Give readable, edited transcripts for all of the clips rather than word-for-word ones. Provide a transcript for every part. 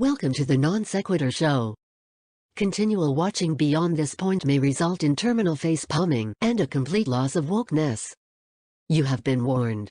Welcome to the Non-Sequitur Show. Continual watching beyond this point may result in terminal face palming and a complete loss of wokeness. You have been warned.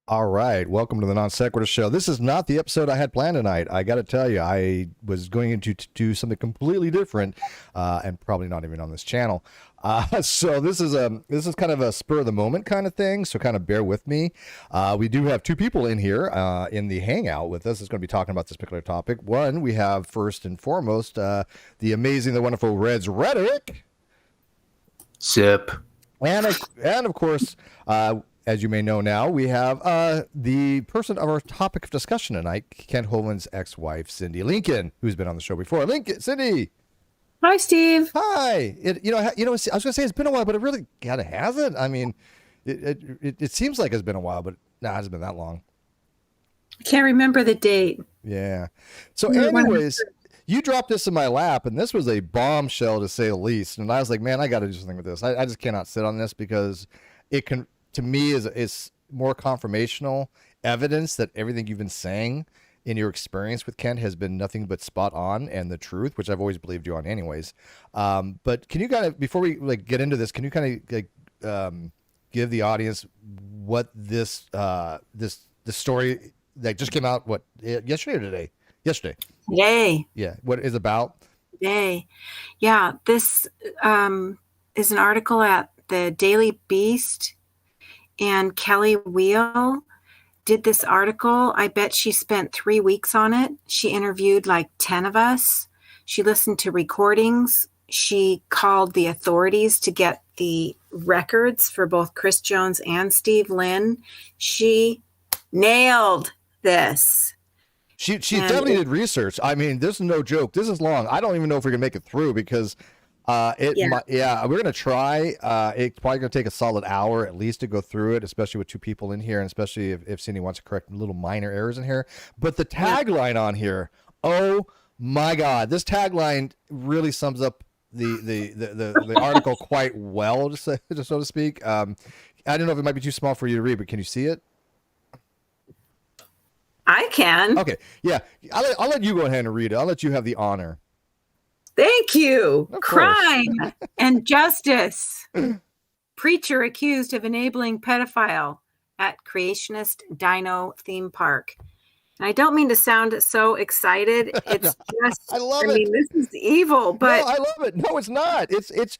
All right, welcome to the Non-Sequitur Show. This is not the episode I had planned tonight. I got to tell you, I was going to do something completely different, and probably not even on this channel. So this is kind of a spur of the moment kind of thing. So kind of bear with me. We do have two people in here in the hangout with us. It's going to be talking about this particular topic. One, we have first and foremost the amazing, the wonderful Red's Rhetoric. Sip. And of course. As you may know now, we have the person of our topic of discussion tonight, Kent Hovind's ex-wife, Cindi Lincoln, who's been on the show before. Cindi. Hi, Steve. Hi. I was going to say it's been a while, but it really kind of hasn't. I mean, it seems like it's been a while, but it hasn't been that long. I can't remember the date. Yeah. So anyways, you dropped this in my lap, and this was a bombshell to say the least. And I was like, man, I got to do something with this. I just cannot sit on this because it can... to me is more confirmational evidence that everything you've been saying in your experience with Kent has been nothing but spot on and the truth, which I've always believed you on anyways. But can you kind of, before we get into this, can you kind of give the audience what this story that just came out, yesterday or today? Yesterday. Today. Yeah. What it is about? Today. Yeah. This is an article at the Daily Beast. And Kelly Weill did this article. I bet she spent 3 weeks on it. She interviewed like 10 of us. She listened to recordings. She called the authorities to get the records for both Chris Jones and Steve Lynn. She nailed this. She definitely did research. I mean, this is no joke. This is long. I don't even know if we're going to make it through because... we're going to try. It's probably going to take a solid hour at least to go through it, especially with two people in here, and especially if Cindi wants to correct little minor errors in here. But the tagline on here, oh my God, this tagline really sums up the article quite well, so to speak. I don't know if it might be too small for you to read, but can you see it? I can. Okay, yeah, I'll let you go ahead and read it. I'll let you have the honor. Thank you. Crime and justice. Preacher accused of enabling pedophile at Creationist Dino theme park. And I don't mean to sound so excited. It's just, I mean, this is evil, but no, I love it. No, it's not. It's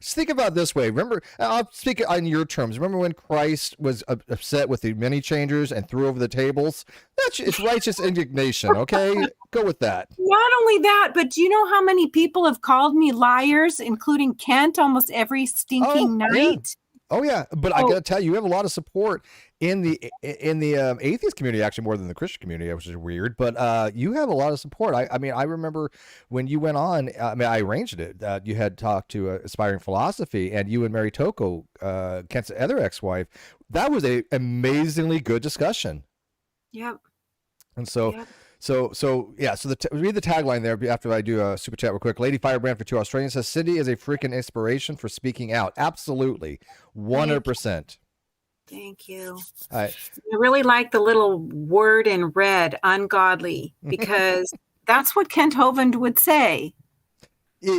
think about it this way. Remember, I'll speak on your terms. Remember when Christ was upset with the money changers and threw over the tables? It's righteous indignation. Okay, go with that. Not only that, but do you know how many people have called me liars, including Kent, almost every stinking night? Yeah. Oh yeah, but I got to tell you, you have a lot of support in the atheist community, actually more than the Christian community, which is weird. But you have a lot of support. I mean, I remember when you went on. I mean, I arranged it. You had talked to Aspiring Philosophy, and you and Mary Toko, Kent's other ex-wife. That was a amazingly good discussion. Yep. And so. Yep. So read the tagline there after I do a super chat real quick. Lady Firebrand for 2 Australians says, Cindi is a freaking inspiration for speaking out. Absolutely. 100%. Thank you. I really like the little word in red, ungodly, because that's what Kent Hovind would say.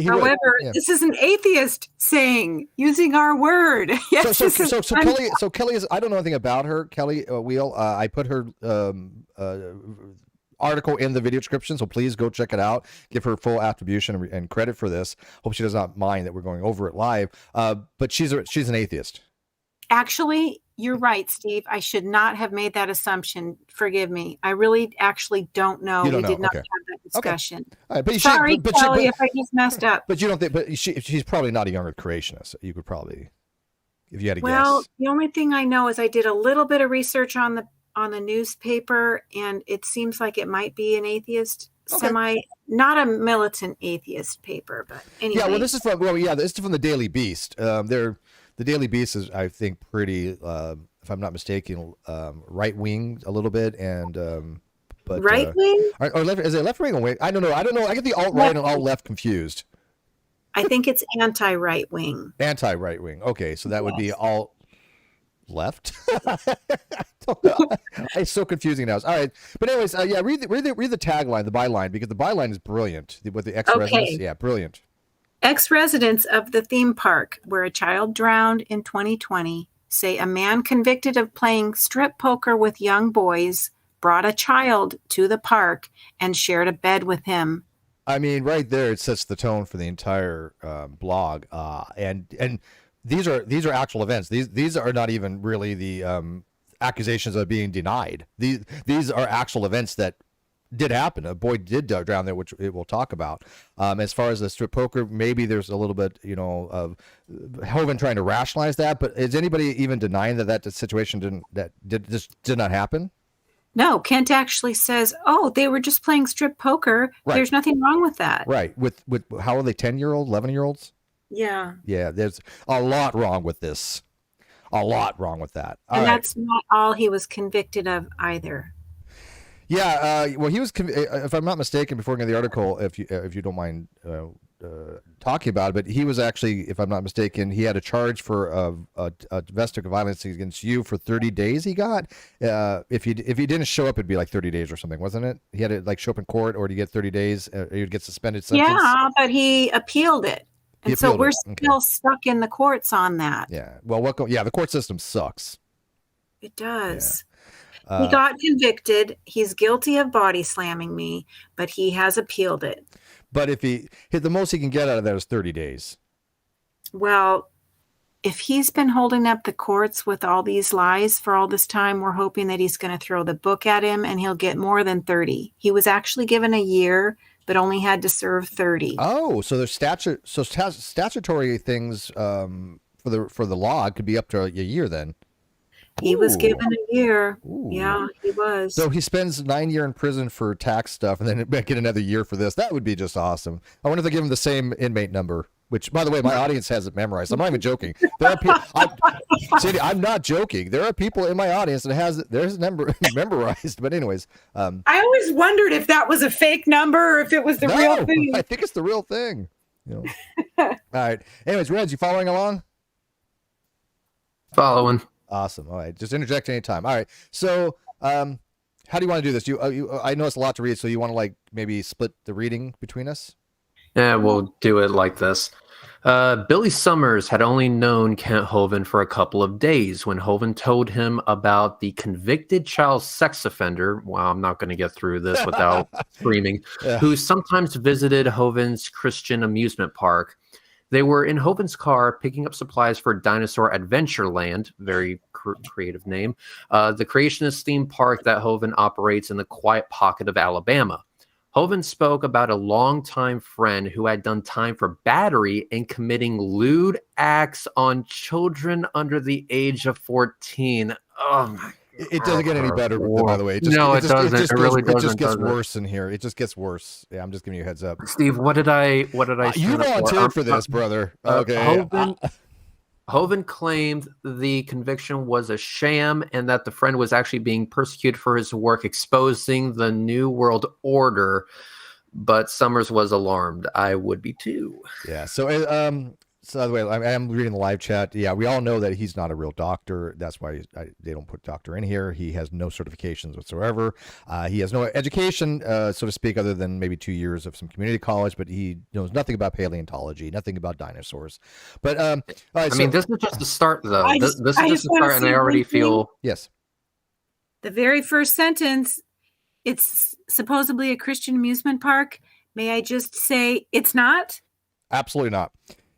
However, this is an atheist saying, using our word. Yes, so Kelly is, I don't know anything about her, Kelly Weill. I put her article in the video description, so please go check it out. Give her full attribution and credit for this. Hope she does not mind that we're going over it live. But she's an atheist. Actually, you're right, Steve. I should not have made that assumption. Forgive me. I really actually don't know. We did not have that discussion. Okay. All right, but sorry, Kelly, if I just messed up. But you don't think? But she's probably not a younger creationist. You could probably, if you had to guess. Well, the only thing I know is I did a little bit of research on the newspaper, and it seems like it might be an atheist, not a militant atheist paper, but anyway. Yeah, well, this is from the Daily Beast. The Daily Beast is, I think, pretty, if I'm not mistaken, right wing a little bit, and but right wing or left, is it left wing or wing? I don't know. I get the alt right and alt left confused. I think it's anti right wing. Anti right wing. Okay, so that would be alt left. It's so confusing now. All right, but anyways, read the tagline, the byline, because the byline is brilliant with the ex-residents. Yeah, brilliant. Ex-residents of the theme park where a child drowned in 2020 say a man convicted of playing strip poker with young boys brought a child to the park and shared a bed with him. I mean, right there, it sets the tone for the entire blog, and these are actual events. These are not even really the accusations of being denied. These are actual events that did happen. A boy did drown there, which we'll talk about. As far as the strip poker, maybe there's a little bit, of Hovind trying to rationalize that. But is anybody even denying that situation did not happen? No, Kent actually says, "Oh, they were just playing strip poker. Right. There's nothing wrong with that." Right. With how are they? 10-year-old, 11-year-olds? Yeah. Yeah. There's a lot wrong with this. A lot wrong with that. And that's not all he was convicted of either. Yeah, well, he was, if I'm not mistaken, before getting the article, if you don't mind talking about it, but he was actually, if I'm not mistaken, he had a charge for a domestic violence against you for 30 days. He got if he didn't show up, it'd be like 30 days or something, wasn't it? He had to show up in court, or to get 30 days, or you'd get suspended sentence. Yeah, but he appealed it. And so we're still stuck in the courts on that. Yeah. Well, the court system sucks. It does. Yeah. He got convicted. He's guilty of body slamming me, but he has appealed it. But if he hit, the most he can get out of that is 30 days. Well, if he's been holding up the courts with all these lies for all this time, we're hoping that he's going to throw the book at him and he'll get more than 30. He was actually given a year, but only had to serve 30. Oh, so there's statutory things for the law could be up to a year then. He was given a year. Ooh. Yeah, he was. So he spends 9 years in prison for tax stuff and then get another year for this. That would be just awesome. I wonder if they give him the same inmate number, which, by the way, my audience has it memorized. I'm not even joking. There are people, Cindi, I'm not joking. There are people in my audience that has their number memorized. But anyways. I always wondered if that was a fake number or if it was the real thing. I think it's the real thing. All right. Anyways, Reds, you following along? Following. Awesome. All right. Just interject anytime. All right. So, how do you want to do this? I know it's a lot to read, so you want to maybe split the reading between us? Yeah, we'll do it like this. Billy Summers had only known Kent Hovind for a couple of days when Hovind told him about the convicted child sex offender. Wow, I'm not going to get through this without screaming. Yeah. Who sometimes visited Hovind's Christian amusement park. They were in Hovind's car picking up supplies for Dinosaur Adventureland, very creative name, the Creationist theme park that Hovind operates in the quiet pocket of Alabama. Hovind spoke about a longtime friend who had done time for battery and committing lewd acts on children under the age of 14. Oh my God. It doesn't get any better, by the way. It doesn't. It really doesn't. It just gets worse in here. It just gets worse. Yeah, I'm just giving you a heads up. Steve, what did I you volunteered for this, brother. Okay. Hovind claimed the conviction was a sham and that the friend was actually being persecuted for his work exposing the New World Order, but Summers was alarmed. I would be too. Yeah. So So, by the way, I am reading the live chat. Yeah, we all know that he's not a real doctor. That's why they don't put doctor in here. He has no certifications whatsoever. He has no education, so to speak, other than maybe 2 years of some community college, but he knows nothing about paleontology, nothing about dinosaurs. But, all right, I mean, this is just the start, though. This is just the wanna start, and say I already one thing. feel... Yes. The very first sentence, it's supposedly a Christian amusement park. May I just say it's not? Absolutely not.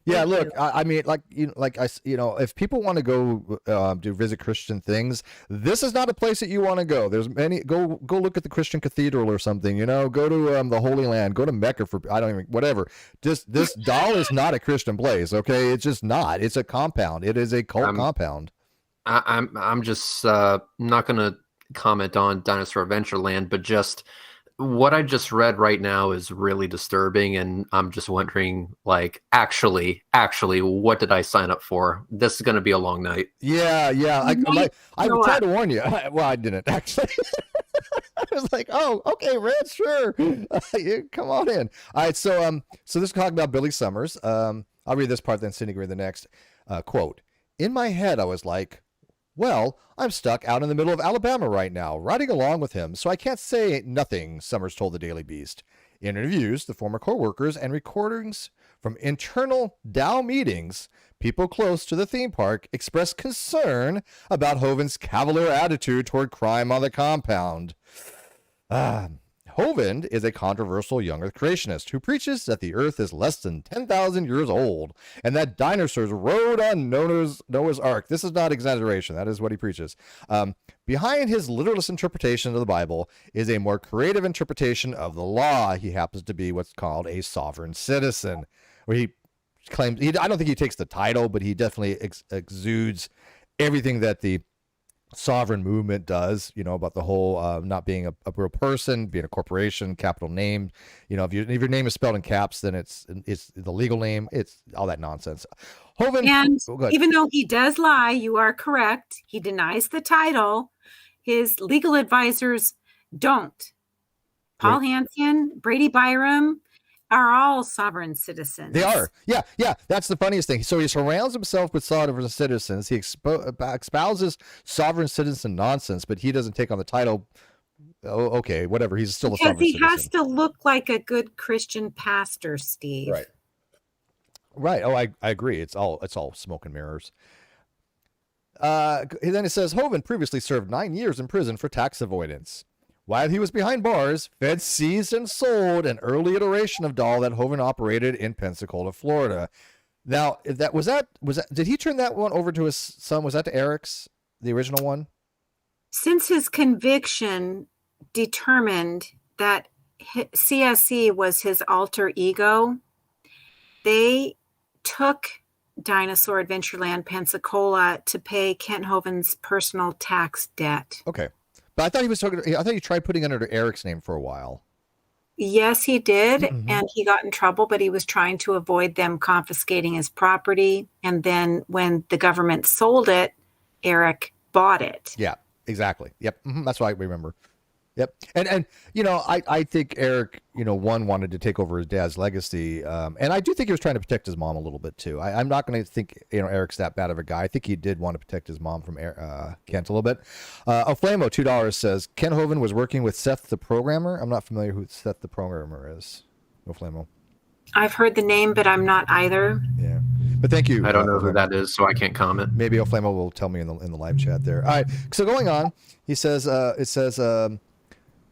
Yeah, look, I mean, if people want to go to visit Christian things, this is not a place that you want to go. There's many. Go look at the Christian cathedral or something. Go to the Holy Land. Go to Mecca for whatever. Just this doll is not a Christian place. Okay, it's just not. It's a compound. It is a cult compound. I'm just not going to comment on Dinosaur Adventureland, but just what I just read right now is really disturbing, and I'm just wondering, like, actually, what did I sign up for? This is going to be a long night. Yeah. I tried to warn you. Well, I didn't actually. I was like, oh, okay, Red, sure. Come on in. All right, so this is talking about Billy Summers. I'll read this part, then Cindi can read the next. Quote, in my head, I was like, well, I'm stuck out in the middle of Alabama right now, riding along with him, so I can't say nothing, Summers told the Daily Beast. In interviews, the former co-workers and recordings from internal Dow meetings, people close to the theme park expressed concern about Hovind's cavalier attitude toward crime on the compound. Hovind is a controversial young earth creationist who preaches that the earth is less than 10,000 years old and that dinosaurs rode on Noah's Ark. This is not exaggeration. That is what he preaches. Behind his literalist interpretation of the Bible is a more creative interpretation of the law. He happens to be what's called a sovereign citizen, where he claims, I don't think he takes the title, but he definitely exudes everything that the sovereign movement does, about the whole not being a real person, being a corporation, capital name. If your name is spelled in caps, then it's the legal name. It's all that nonsense. Hovind, and even though he does lie, you are correct. He denies the title. His legal advisors don't. Paul Hansen, Brady Byram are all sovereign citizens. They are. Yeah. That's the funniest thing. So he surrounds himself with sovereign citizens. He espouses sovereign citizen nonsense, but he doesn't take on the title. Oh, okay, whatever. He's still a sovereign citizen. Because he has to look like a good Christian pastor, Steve. Right. Oh, I agree. It's all smoke and mirrors. Then it says Hovind previously served 9 years in prison for tax avoidance. While he was behind bars, feds seized and sold an early iteration of doll that Hovind operated in Pensacola, Florida. Now, if that was that, did he turn that one over to his son? Was that to Eric's, the original one? Since his conviction determined that CSE was his alter ego, they took Dinosaur Adventureland Pensacola to pay Kent Hovind's personal tax debt. Okay. But I thought he tried putting under Eric's name for a while. Yes, he did. Mm-hmm. And he got in trouble, but he was trying to avoid them confiscating his property. And then when the government sold it, Eric bought it. Yeah, exactly. Yep. Mm-hmm. That's what I remember. Yep. And I think Eric, wanted to take over his dad's legacy. And I do think he was trying to protect his mom a little bit too. I'm not going to think, Eric's that bad of a guy. I think he did want to protect his mom from Kent a little bit. Oflamo, $2 says, Ken Hovind was working with Seth the programmer. I'm not familiar who Seth the programmer is. Oflamo. I've heard the name, but I'm not either. Yeah. But thank you. I don't know who that is, so I can't comment. Maybe Oflamo will tell me in the live chat there. All right. So going on, he says,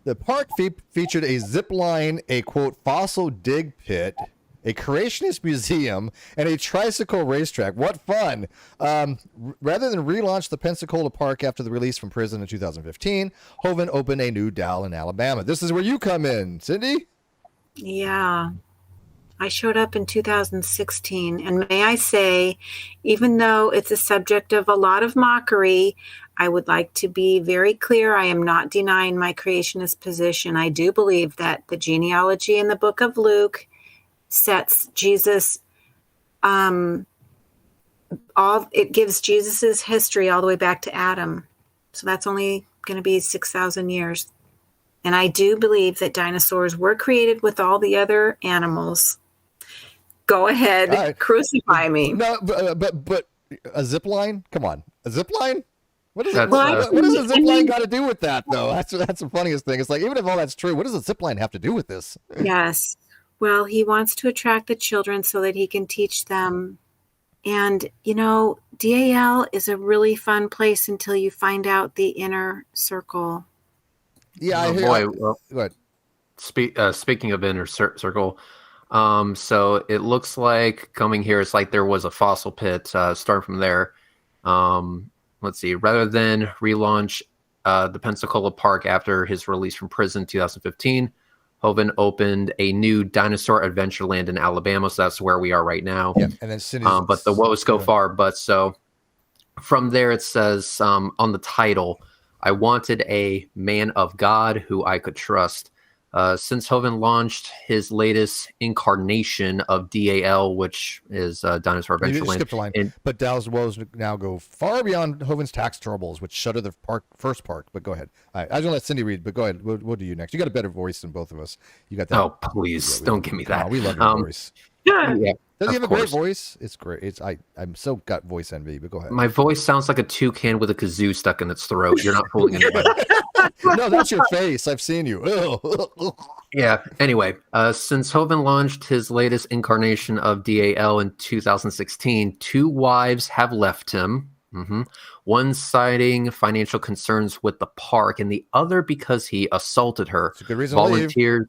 the park featured a zip line, a, quote, fossil dig pit, a creationist museum, and a tricycle racetrack. What fun! Rather than relaunch the Pensacola Park after the release from prison in 2015, Hovind opened a new DAL in Alabama. This is where you come in, Cindi? Yeah. I showed up in 2016, and may I say, even though it's a subject of a lot of mockery, I would like to be very clear. I am not denying my creationist position. I do believe that the genealogy in the book of Luke sets Jesus, it gives Jesus's history all the way back to Adam. So that's only going to be 6,000 years. And I do believe that dinosaurs were created with all the other animals. Go ahead, All right. crucify me. No, but a zip line? Come on, a zip line? What does That's- what does a zip line got to do with that, though? That's the funniest thing. It's like, even if all that's true, what does a zip line have to do with this? Yes. Well, he wants to attract the children so that he can teach them. And, DAL is a really fun place until you find out the inner circle. Yeah, Oh, I hear. boy. Go ahead. Speaking of inner circle, so it looks like coming here, it's like there was a fossil pit. Start from there. Let's see. Rather than relaunch the Pensacola Park after his release from prison in 2015, Hovind opened a new dinosaur adventure land in Alabama. So that's where we are right now. Yeah, and then Cindy's, but the woes go far. But so from there, it says on the title, I wanted a man of God who I could trust. Since Hovind launched his latest incarnation of DAL, which is Dinosaur You Adventure Land. skipped a line. But Dal's woes now go far beyond Hovind's tax troubles, which shuttered the first park. But go ahead. All right, I was going to let Cindy read, but go ahead. We'll do you next. You got a better voice than both of us. You got that. Oh, please, don't give me that. We love your voice. Yeah, Does he have a course. great voice? It's great. I'm so got voice envy, but go ahead. My voice sounds like a toucan with a kazoo stuck in its throat. You're not fooling anybody. No, that's your face. I've seen you. Yeah. Anyway, since Hovind launched his latest incarnation of DAL in 2016, 2 wives have left him. One citing financial concerns with the park, and the other because he assaulted her. It's a good reason to leave. Volunteers.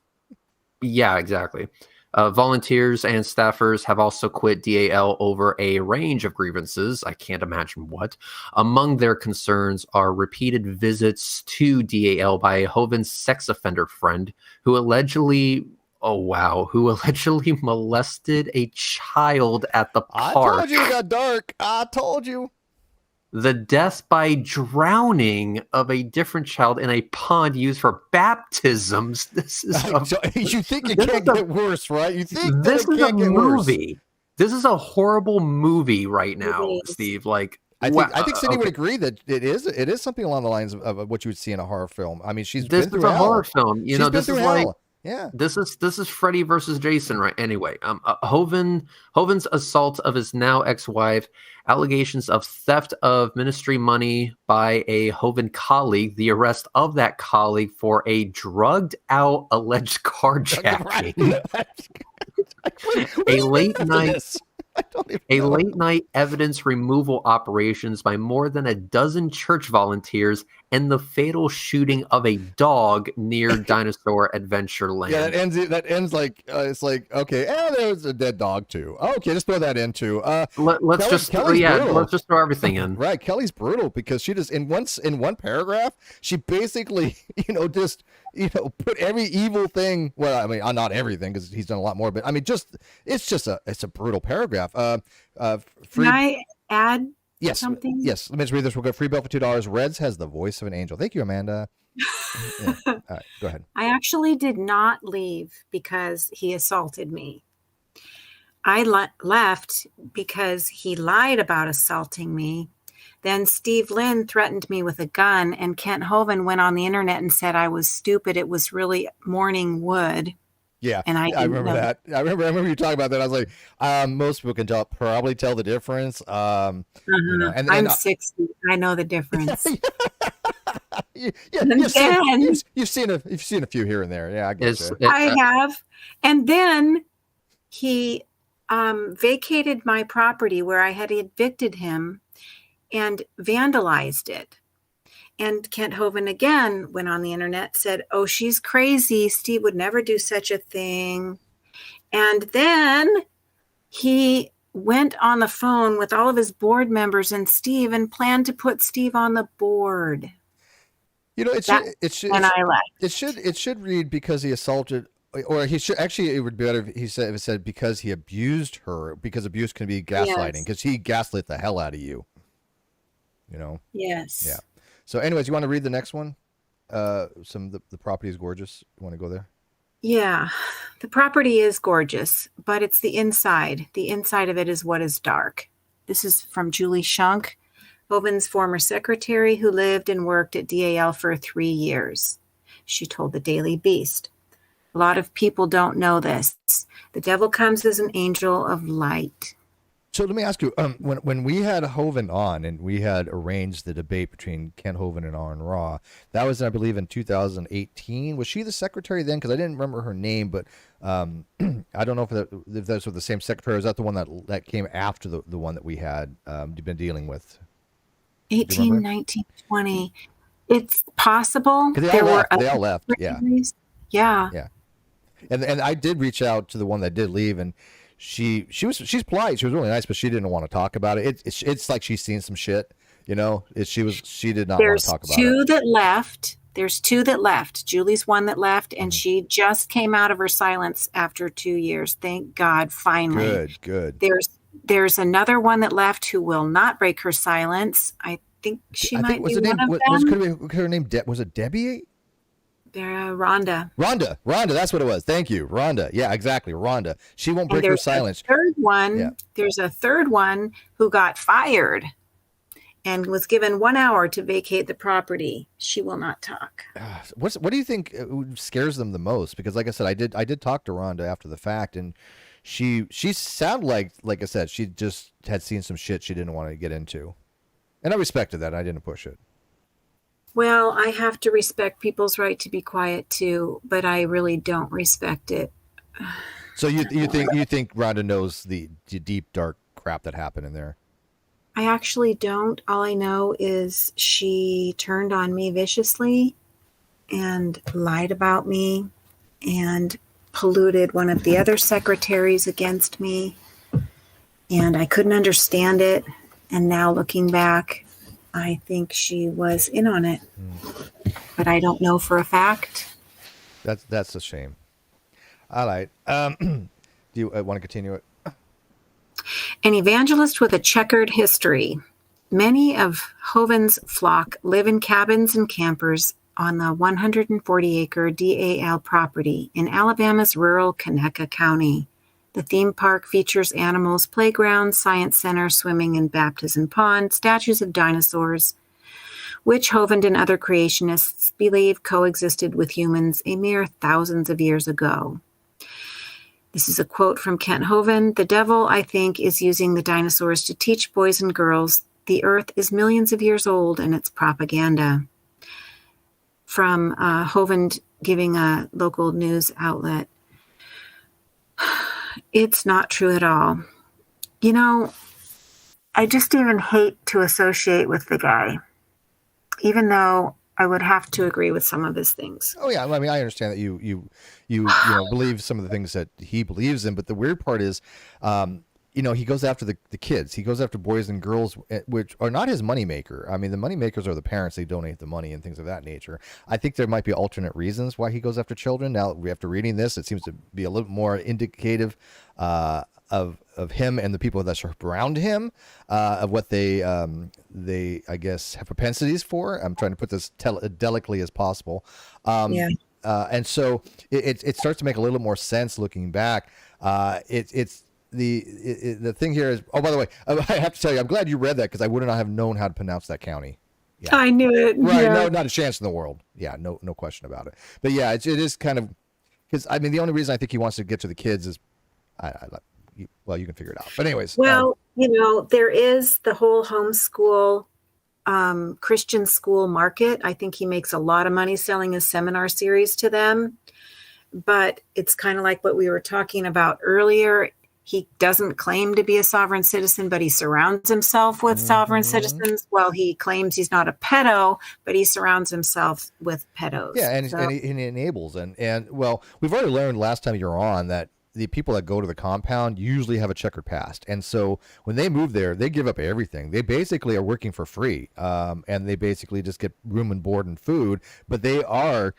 Yeah, exactly. Volunteers and staffers have also quit DAL over a range of grievances. I can't imagine what. Among their concerns are repeated visits to DAL by Hovind's sex offender friend, who allegedly molested a child at the park. I told you it got dark. I told you. The death by drowning of a different child in a pond used for baptisms. This is you think it can't get worse, right? You think this that it is a can't get worse. movie. This is a horrible movie right now, Steve. Like, I think Cindy would agree that it is something along the lines of what you would see in a horror film. I mean, this been is through a hell. horror film. She's been This through is like hell. Yeah. This is Freddy versus Jason, right? Anyway, Hovind's assault of his now ex-wife, allegations of theft of ministry money by a Hovind colleague, the arrest of that colleague for a drugged out alleged carjacking, a late night evidence removal operations by more than a dozen church volunteers, and the fatal shooting of a dog near Dinosaur Adventure Land. Yeah, that ends like it's like, okay, there was a dead dog too. Okay, just throw that in too. Let's just throw everything in. Right, Kelly's brutal because she just in one paragraph she basically just put every evil thing. Well, I mean, not everything because he's done a lot more, but I mean, it's a brutal paragraph. Can I add something? Yes, let me just read this. We'll go free bill for $2. Reds has the voice of an angel. Thank you, Amanda. Yeah. All right, go ahead. I actually did not leave because he assaulted me. I left because he lied about assaulting me. Then Steve Lynn threatened me with a gun, and Kent Hovind went on the internet and said I was stupid. It was really morning wood. Yeah, and I remember that. I remember you talking about that. I was like, most people can probably tell the difference. And I'm 60. I know the difference. You've seen a few here and there. Yeah, I guess I have. And then he vacated my property where I had evicted him and vandalized it. And Kent Hovind again went on the internet, said, "Oh, she's crazy. Steve would never do such a thing." And then he went on the phone with all of his board members and Steve and planned to put Steve on the board. It should read because he assaulted, or he should actually. It would be better if he said because he abused her, because abuse can be gaslighting, because he gaslit the hell out of you. Yes. Yeah. So anyways, you want to read the next one? The property is gorgeous. You want to go there? Yeah. The property is gorgeous, but it's the inside. The inside of it is what is dark. This is from Julie Shunk, Hovind's former secretary who lived and worked at DAL for 3 years. She told the Daily Beast. A lot of people don't know this. The devil comes as an angel of light. So let me ask you, when we had Hovind on and we had arranged the debate between Kent Hovind and Aaron Ra, that was, I believe, in 2018. Was she the secretary then? Because I didn't remember her name, but I don't know if those were the same secretary. Or is that the one that came after the one that we had been dealing with? 18, 19, 20. It's possible. They all left. Yeah. Yeah. Yeah. And I did reach out to the one that did leave, and she's polite. She was really nice, but she didn't want to talk about it. It's like she's seen some shit, you know. She did not want to talk about it. There's two that left. Julie's one that left, and she just came out of her silence after 2 years. Thank God, finally. Good. There's another one that left who will not break her silence. I think she might be one of them. Her name was it Debbie? Rhonda. Rhonda, that's what it was. Thank you, Rhonda. Yeah, exactly, Rhonda. She won't break her silence. There's a third one who got fired and was given 1 hour to vacate the property. She will not talk. What do you think scares them the most? Because, like I said, I did talk to Rhonda after the fact, and she sounded like I said, she just had seen some shit she didn't want to get into, and I respected that. I didn't push it. Well, I have to respect people's right to be quiet too, but I really don't respect it. So you think Rhonda knows the deep, dark crap that happened in there? I actually don't. All I know is she turned on me viciously and lied about me and polluted one of the other secretaries against me. And I couldn't understand it. And now looking back, I think she was in on it, but I don't know for a fact. That's a shame. All right. Do you want to continue it? An evangelist with a checkered history. Many of Hovind's flock live in cabins and campers on the 140-acre DAL property in Alabama's rural Conecuh County. The theme park features animals, playgrounds, science center, swimming and baptism pond, statues of dinosaurs, which Hovind and other creationists believe coexisted with humans a mere thousands of years ago. This is a quote from Kent Hovind. The devil, I think, is using the dinosaurs to teach boys and girls the earth is millions of years old and it's propaganda. From Hovind giving a local news outlet. It's not true at all. You know, I just even hate to associate with the guy, even though I would have to agree with some of his things. Oh yeah, I mean, I understand that you believe some of the things that he believes in, but the weird part is, he goes after the kids. He goes after boys and girls, which are not his moneymaker. I mean, the moneymakers are the parents. They donate the money and things of that nature. I think there might be alternate reasons why he goes after children. Now, after reading this, it seems to be a little more indicative of him and the people that surround him, of what they I guess have propensities for. I'm trying to put this delicately as possible. And so it starts to make a little more sense looking back. The thing here is, oh, by the way, I have to tell you, I'm glad you read that because I would not have known how to pronounce that county. Yeah. I knew it. Right. Yeah. No, not a chance in the world. Yeah. No question about it. But yeah, it is kind of, because I mean, the only reason I think he wants to get to the kids is, well, you can figure it out. But anyways. Well, there is the whole homeschool Christian school market. I think he makes a lot of money selling his seminar series to them. But it's kind of like what we were talking about earlier. He doesn't claim to be a sovereign citizen, but he surrounds himself with sovereign citizens. Well, he claims he's not a pedo, but he surrounds himself with pedos. Yeah, and he enables. And well, we've already learned last time you were on that the people that go to the compound usually have a checkered past. And so when they move there, they give up everything. They basically are working for free, and they basically just get room and board and food, but they are,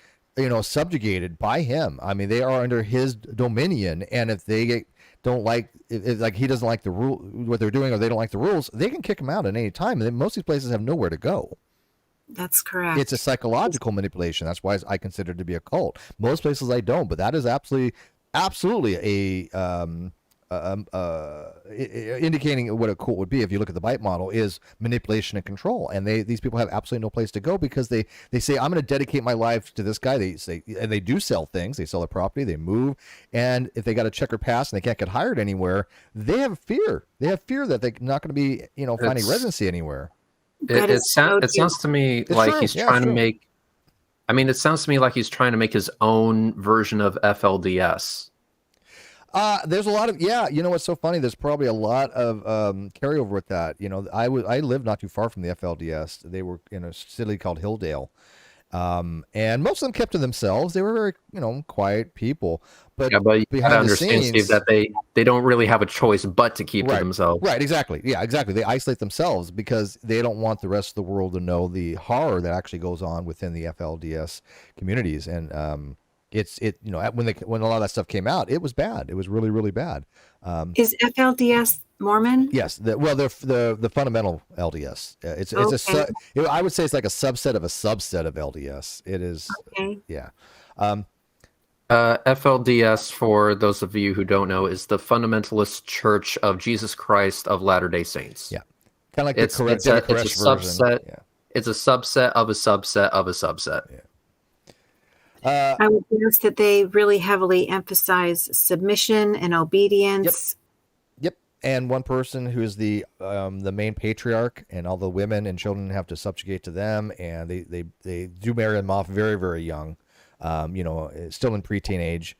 subjugated by him. I mean, they are under his dominion, and if they don't like, like he doesn't like the rule, what they're doing, or they don't like the rules, they can kick him out at any time. And most of these places have nowhere to go. That's correct. It's a psychological manipulation. That's why I consider it to be a cult. Most places I don't, but that is absolutely an indicating what a cult would be if you look at the bite model is manipulation and control. And these people have absolutely no place to go because they say, I'm going to dedicate my life to this guy. They say, and they do sell things. They sell their property, they move. And if they got a checkered past and they can't get hired anywhere, they have fear. They have fear that they're not going to be, finding residency anywhere. It sounds to me like he's trying to make, it sounds to me like he's trying to make his own version of FLDS. There's a lot of, what's so funny? There's probably a lot of carryover with that. I lived not too far from the FLDS. They were in a city called Hilldale. And most of them kept to themselves. They were very, quiet people. But you gotta understand, Steve, that they don't really have a choice but to keep to themselves. Right, exactly. Yeah, exactly. They isolate themselves because they don't want the rest of the world to know the horror that actually goes on within the FLDS communities. And when a lot of that stuff came out, it was bad. It was really, really bad. Is FLDS Mormon? Yes. The fundamental LDS. I would say it's like a subset of LDS. It is. Okay. Yeah. FLDS, for those of you who don't know, is the Fundamentalist Church of Jesus Christ of Latter-day Saints. Yeah. Kind of like it's a subset. Yeah. It's a subset of a subset of a subset. Yeah. I would guess that they really heavily emphasize submission and obedience. Yep. And one person who is the main patriarch, and all the women and children have to subjugate to them, and they do marry them off very, very young, still in preteen age.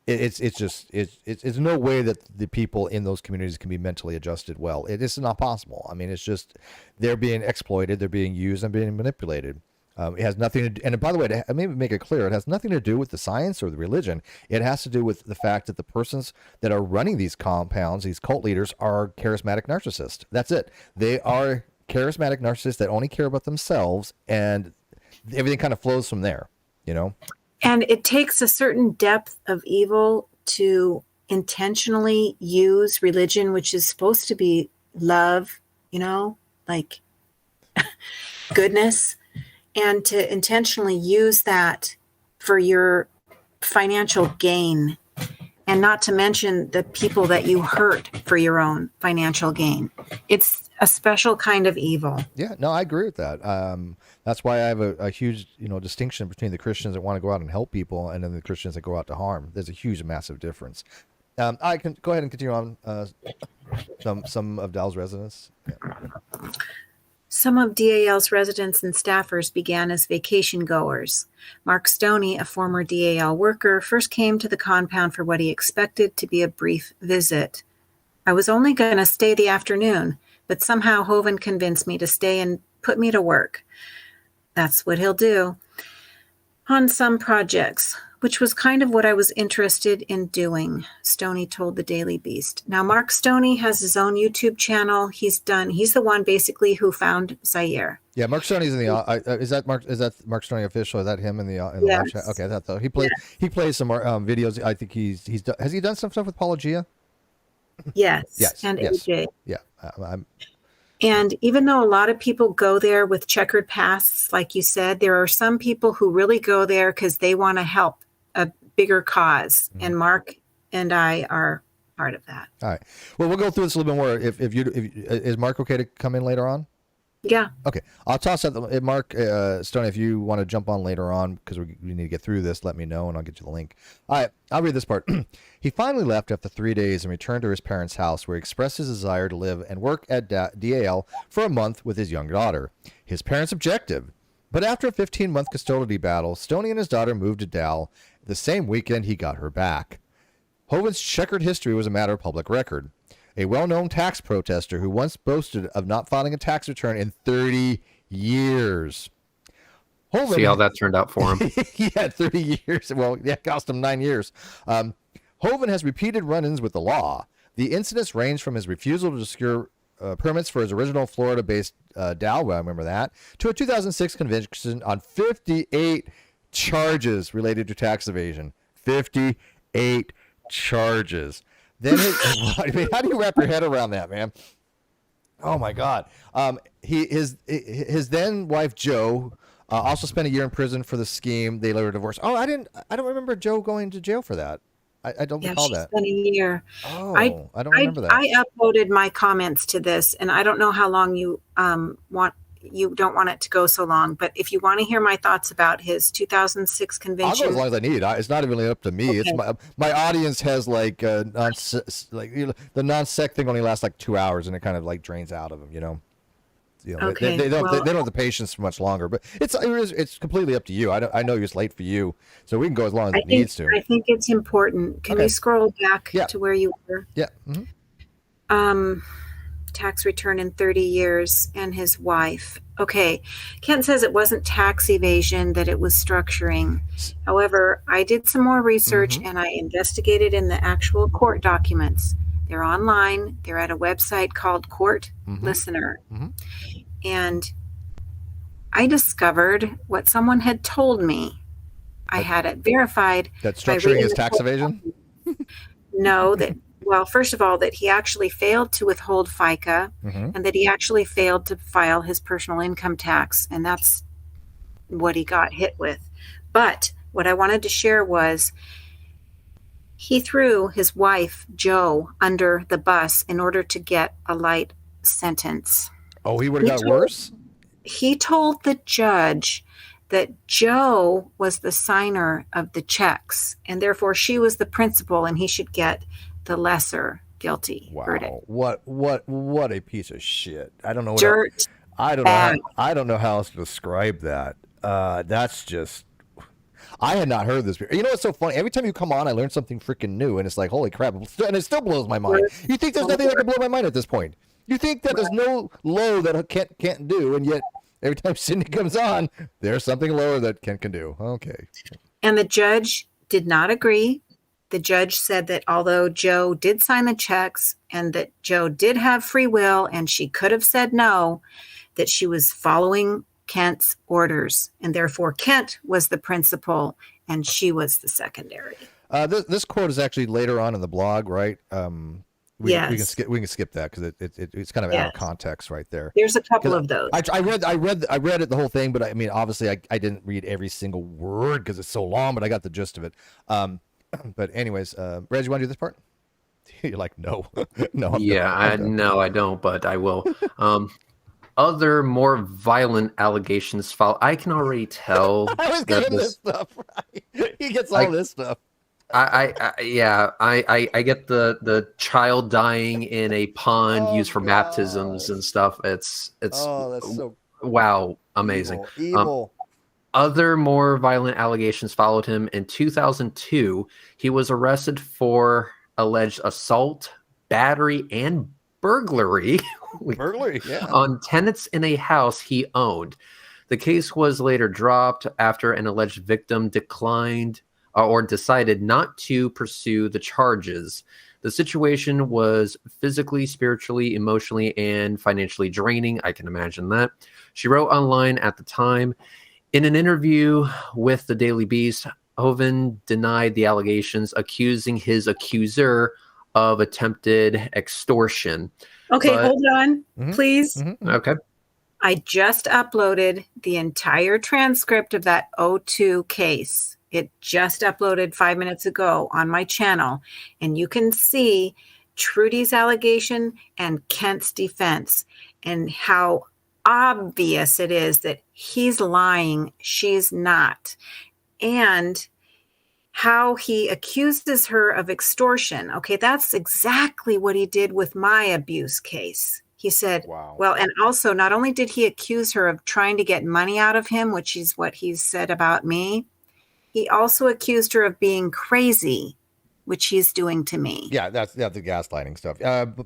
It's no way that the people in those communities can be mentally adjusted well. It is not possible. It's just they're being exploited, they're being used, and being manipulated. It has nothing to do, and by the way, to maybe make it clear, it has nothing to do with the science or the religion. It has to do with the fact that the persons that are running these compounds, these cult leaders, are charismatic narcissists. That's it. They are charismatic narcissists that only care about themselves, and everything kind of flows from there, And it takes a certain depth of evil to intentionally use religion, which is supposed to be love, like goodness, and to intentionally use that for your financial gain, and not to mention the people that you hurt for your own financial gain. It's a special kind of evil. Yeah, no, I agree with that. That's why I have a huge, distinction between the Christians that want to go out and help people and then the Christians that go out to harm. There's a huge, massive difference. I can go ahead and continue on some of Dal's residents. Yeah. Some of DAL's residents and staffers began as vacation goers. Mark Stoney, a former DAL worker, first came to the compound for what he expected to be a brief visit. I was only going to stay the afternoon, but somehow Hovind convinced me to stay and put me to work. That's what he'll do. On some projects, which was kind of what I was interested in doing, Stoney told the Daily Beast. Now, Mark Stoney has his own YouTube channel. He's the one basically who found Zaire. Yeah, Mark Stoney's in the. Is that Mark Stoney official? Is that him in the yes. live chat? Okay, I thought so. He plays some videos. I think has he done some stuff with Apologia? Yes. Yes. And yes. AJ. Yeah. And even though a lot of people go there with checkered pasts, like you said, there are some people who really go there because they want to help a bigger cause. Mm-hmm. And Mark and I are part of that. All right. Well, we'll go through this a little bit more. If is Mark okay to come in later on? Yeah. Okay. I'll toss out Mark Stoney, if you want to jump on later on because we need to get through this, let me know and I'll get you the link. All right. I'll read this part. He finally left after 3 days and returned to his parents' house, where he expressed his desire to live and work at DAL for a month with his young daughter. His parents objected, but after a 15-month custody battle, Stoney and his daughter moved to DAL. The same weekend, he got her back. Hovind's checkered history was a matter of public record. A well-known tax protester who once boasted of not filing a tax return in 30 years. Hovind, see how that turned out for him. Yeah, 30 years. Well, yeah, it cost him 9 years. Hovind has repeated run-ins with the law. The incidents range from his refusal to secure permits for his original Florida-based DAO, well, I remember that, to a 2006 conviction on 58 charges related to tax evasion. 58 charges. Then how do you wrap your head around that, man? Oh my God. His then wife Joe also spent a year in prison for the scheme. They later divorced. Oh, I don't remember Joe going to jail for that. I don't recall that. It's been a year. Oh, I don't remember that. I uploaded my comments to this, and I don't know how long you you don't want it to go so long, but if you want to hear my thoughts about his 2006 convention, I'll go as long as I need. It's not even really up to me. Okay. It's my audience has like the non-sec thing only lasts like 2 hours, and it kind of like drains out of them, you know. Okay. They don't have the patience for much longer, but it's completely up to you. I know it's late for you, so we can go as long as it needs to. I think it's important. Can you scroll back to where you were? Yeah. Tax return in 30 years and his wife. Okay. Kent says it wasn't tax evasion, that it was structuring. However, I did some more research and I investigated in the actual court documents. They're online. They're at a website called Court Listener. And I discovered what someone had told me. I had it verified. That structuring is tax evasion? No, well, first of all, that he actually failed to withhold FICA and that he actually failed to file his personal income tax. And that's what he got hit with. But what I wanted to share was he threw his wife, Jo, under the bus in order to get a light sentence. Oh, he would have got worse? He told the judge that Jo was the signer of the checks, and therefore she was the principal, and he should get the lesser guilty verdict. What a piece of shit. I don't know. I don't know how else to describe that. That's just. I had not heard this. You know what's so funny? Every time you come on, I learn something freaking new, and it's like, holy crap! And it still blows my mind. You think there's nothing that can blow my mind at this point? You think that there's no low that can't do, and yet every time Cindi comes on, there's something lower that Kent can do. Okay. And the judge did not agree. The judge said that although Jo did sign the checks and that Jo did have free will and she could have said no, that she was following Kent's orders, and therefore Kent was the principal and she was the secondary. This quote is actually later on in the blog, right? We can skip that because it's kind of out of context right there. There's a couple of those. I read it the whole thing, but I mean obviously I didn't read every single word because it's so long, but I got the gist of it. But anyways, Reg, you want to do this part? You're like, no. No, I don't, but I will. Other more violent allegations follow. I can already tell. I was getting this stuff right. He gets all this stuff. I get the child dying in a pond used for baptisms and stuff. It's that's so wow, amazing. Evil. Other more violent allegations followed him. In 2002, he was arrested for alleged assault, battery, and burglary. On tenants in a house he owned. The case was later dropped after an alleged victim declined or decided not to pursue the charges. The situation was physically, spiritually, emotionally, and financially draining. I can imagine that. She wrote online at the time. In an interview with the Daily Beast, Hovind denied the allegations, accusing his accuser of attempted extortion. Okay, hold on, please. Okay. I just uploaded the entire transcript of that 02 case. It just uploaded 5 minutes ago on my channel, and you can see Trudy's allegation and Kent's defense and how obvious it is that he's lying, she's not, and how he accuses her of extortion. Okay, that's exactly what he did with my abuse case. He said, well, and also not only did he accuse her of trying to get money out of him, which is what he said about me, he also accused her of being crazy, which he's doing to me. Yeah, that's the gaslighting stuff.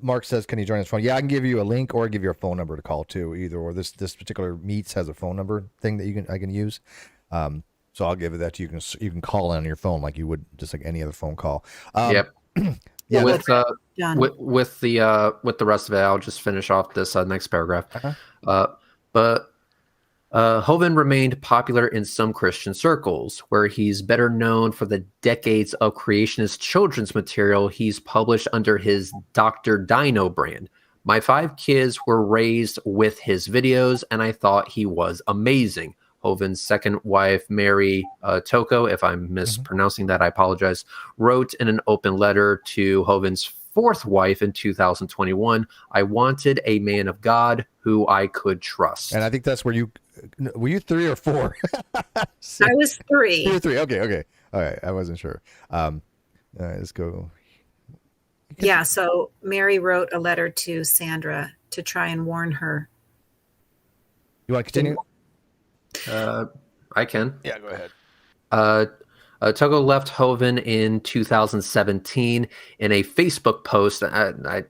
Mark says, can you join us phone? Yeah, I can give you a link or give you a phone number to call too, either or. This particular Meets has a phone number thing that I can use. So I'll give it that to you. You can call in on your phone like you would just like any other phone call. Yep. Yeah. With the rest of it, I'll just finish off this next paragraph. But Hovind remained popular in some Christian circles, where he's better known for the decades of creationist children's material he's published under his Dr. Dino brand. My 5 kids were raised with his videos, and I thought he was amazing. Hovind's second wife, Mary Toko, if I'm mispronouncing that, I apologize, wrote in an open letter to Hovind's fourth wife in 2021, "I wanted a man of God who I could trust." And I think that's where were you 3 or 4? I was 3. You were 3. Okay. All right. I wasn't sure. All right, let's go. Yeah. So Mary wrote a letter to Sandra to try and warn her. You want to continue? I can. Yeah, go ahead. Togo left Hovind in 2017 in a Facebook post.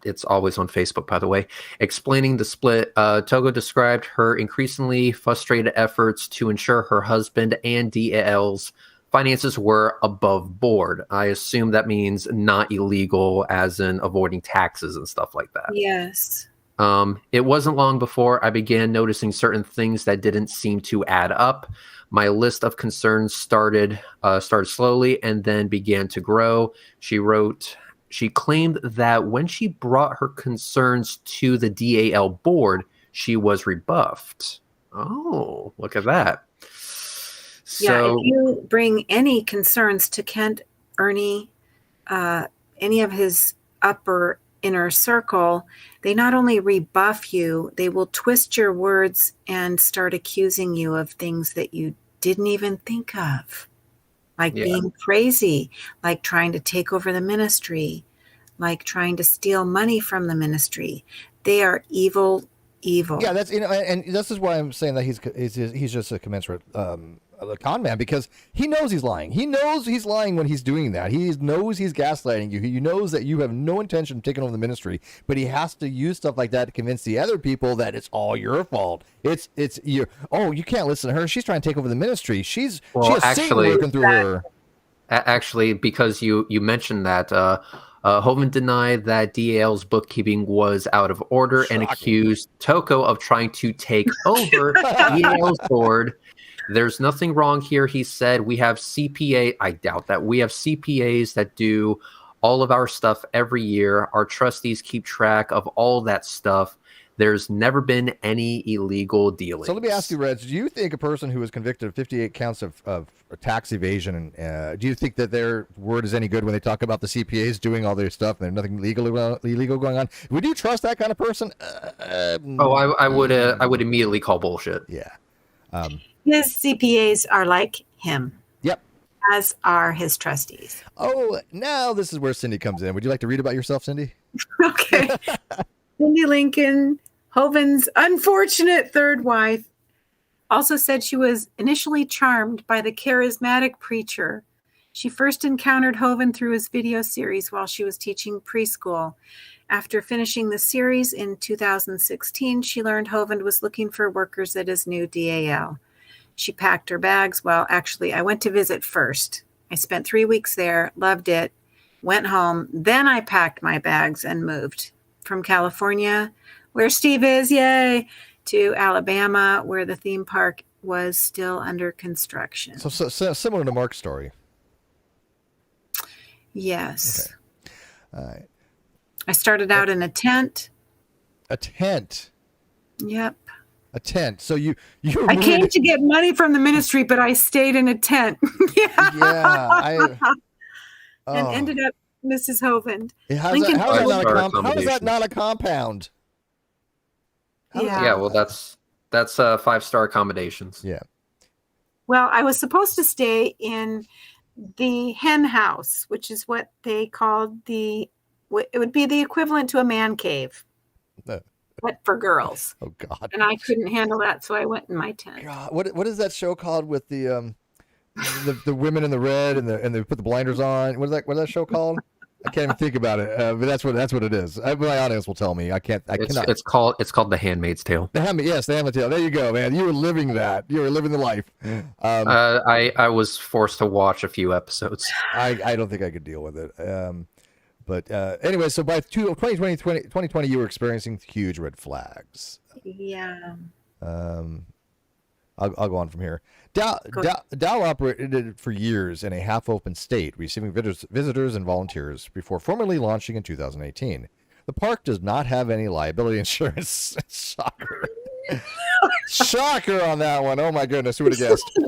It's always on Facebook, by the way, explaining the split. Togo described her increasingly frustrated efforts to ensure her husband and DAL's finances were above board. I assume that means not illegal, as in avoiding taxes and stuff like that. Yes. It wasn't long before I began noticing certain things that didn't seem to add up. My list of concerns started slowly and then began to grow. She wrote, she claimed that when she brought her concerns to the DAL board, she was rebuffed. Oh, look at that. Yeah, if you bring any concerns to Kent, Ernie, any of his upper inner circle, they not only rebuff you, they will twist your words and start accusing you of things that you didn't even think of, like being crazy, like trying to take over the ministry, like trying to steal money from the ministry. They are evil. Yeah, that's, and this is why I'm saying that he's just a commensurate a con man, because he knows he's lying. He knows he's lying when he's doing that. He knows he's gaslighting you. He knows that you have no intention of taking over the ministry, but he has to use stuff like that to convince the other people that it's all your fault. It's you. Oh, you can't listen to her. She's trying to take over the ministry. She has Satan working through her. Actually, because you mentioned that, Hovind denied that DAL's bookkeeping was out of order. Shocking. And accused Toko of trying to take over DAL's board. There's nothing wrong here, he said. We have CPA. I doubt that. We have CPAs that do all of our stuff every year. Our trustees keep track of all that stuff. There's never been any illegal dealings. So let me ask you, Reg, do you think a person who was convicted of 58 counts of tax evasion, do you think that their word is any good when they talk about the CPAs doing all their stuff and there's nothing illegal going on? Would you trust that kind of person? I would immediately call bullshit. Yeah. His CPAs are like him. Yep. As are his trustees. Oh, now this is where Cindi comes in. Would you like to read about yourself, Cindi? Okay. Cindi Lincoln, Hovind's unfortunate third wife, also said she was initially charmed by the charismatic preacher. She first encountered Hovind through his video series while she was teaching preschool. After finishing the series in 2016, she learned Hovind was looking for workers at his new DAL. She packed her bags. Well, actually, I went to visit first. I spent 3 weeks there, loved it, went home. Then I packed my bags and moved from California, where Steve is, yay, to Alabama, where the theme park was still under construction. So similar to Mark's story. Yes. Okay. All right. I started out in a tent. A tent? Yep. A tent. So you I came to get money from the ministry, but I stayed in a tent. Yeah. And ended up Mrs. Hovind. How is that not a compound? Yeah, well, that's 5-star accommodations. Yeah. Well, I was supposed to stay in the hen house, which is what they called it would be the equivalent to a man cave. But for girls. Oh God! And I couldn't handle that, so I went in my tent. God, what is that show called with the women in the red and they put the blinders on? What is that show called? I can't even think about it. But that's what it is. My audience will tell me. I cannot. It's called The Handmaid's Tale. The Handmaid's Tale. There you go, man. You were living that. You were living the life. I was forced to watch a few episodes. I don't think I could deal with it. But anyway, so by 2020, you were experiencing huge red flags. Yeah. I'll go on from here. Dow operated for years in a half-open state, receiving visitors and volunteers before formally launching in 2018. The park does not have any liability insurance. Shocker. Shocker on that one. Oh my goodness, who would have guessed?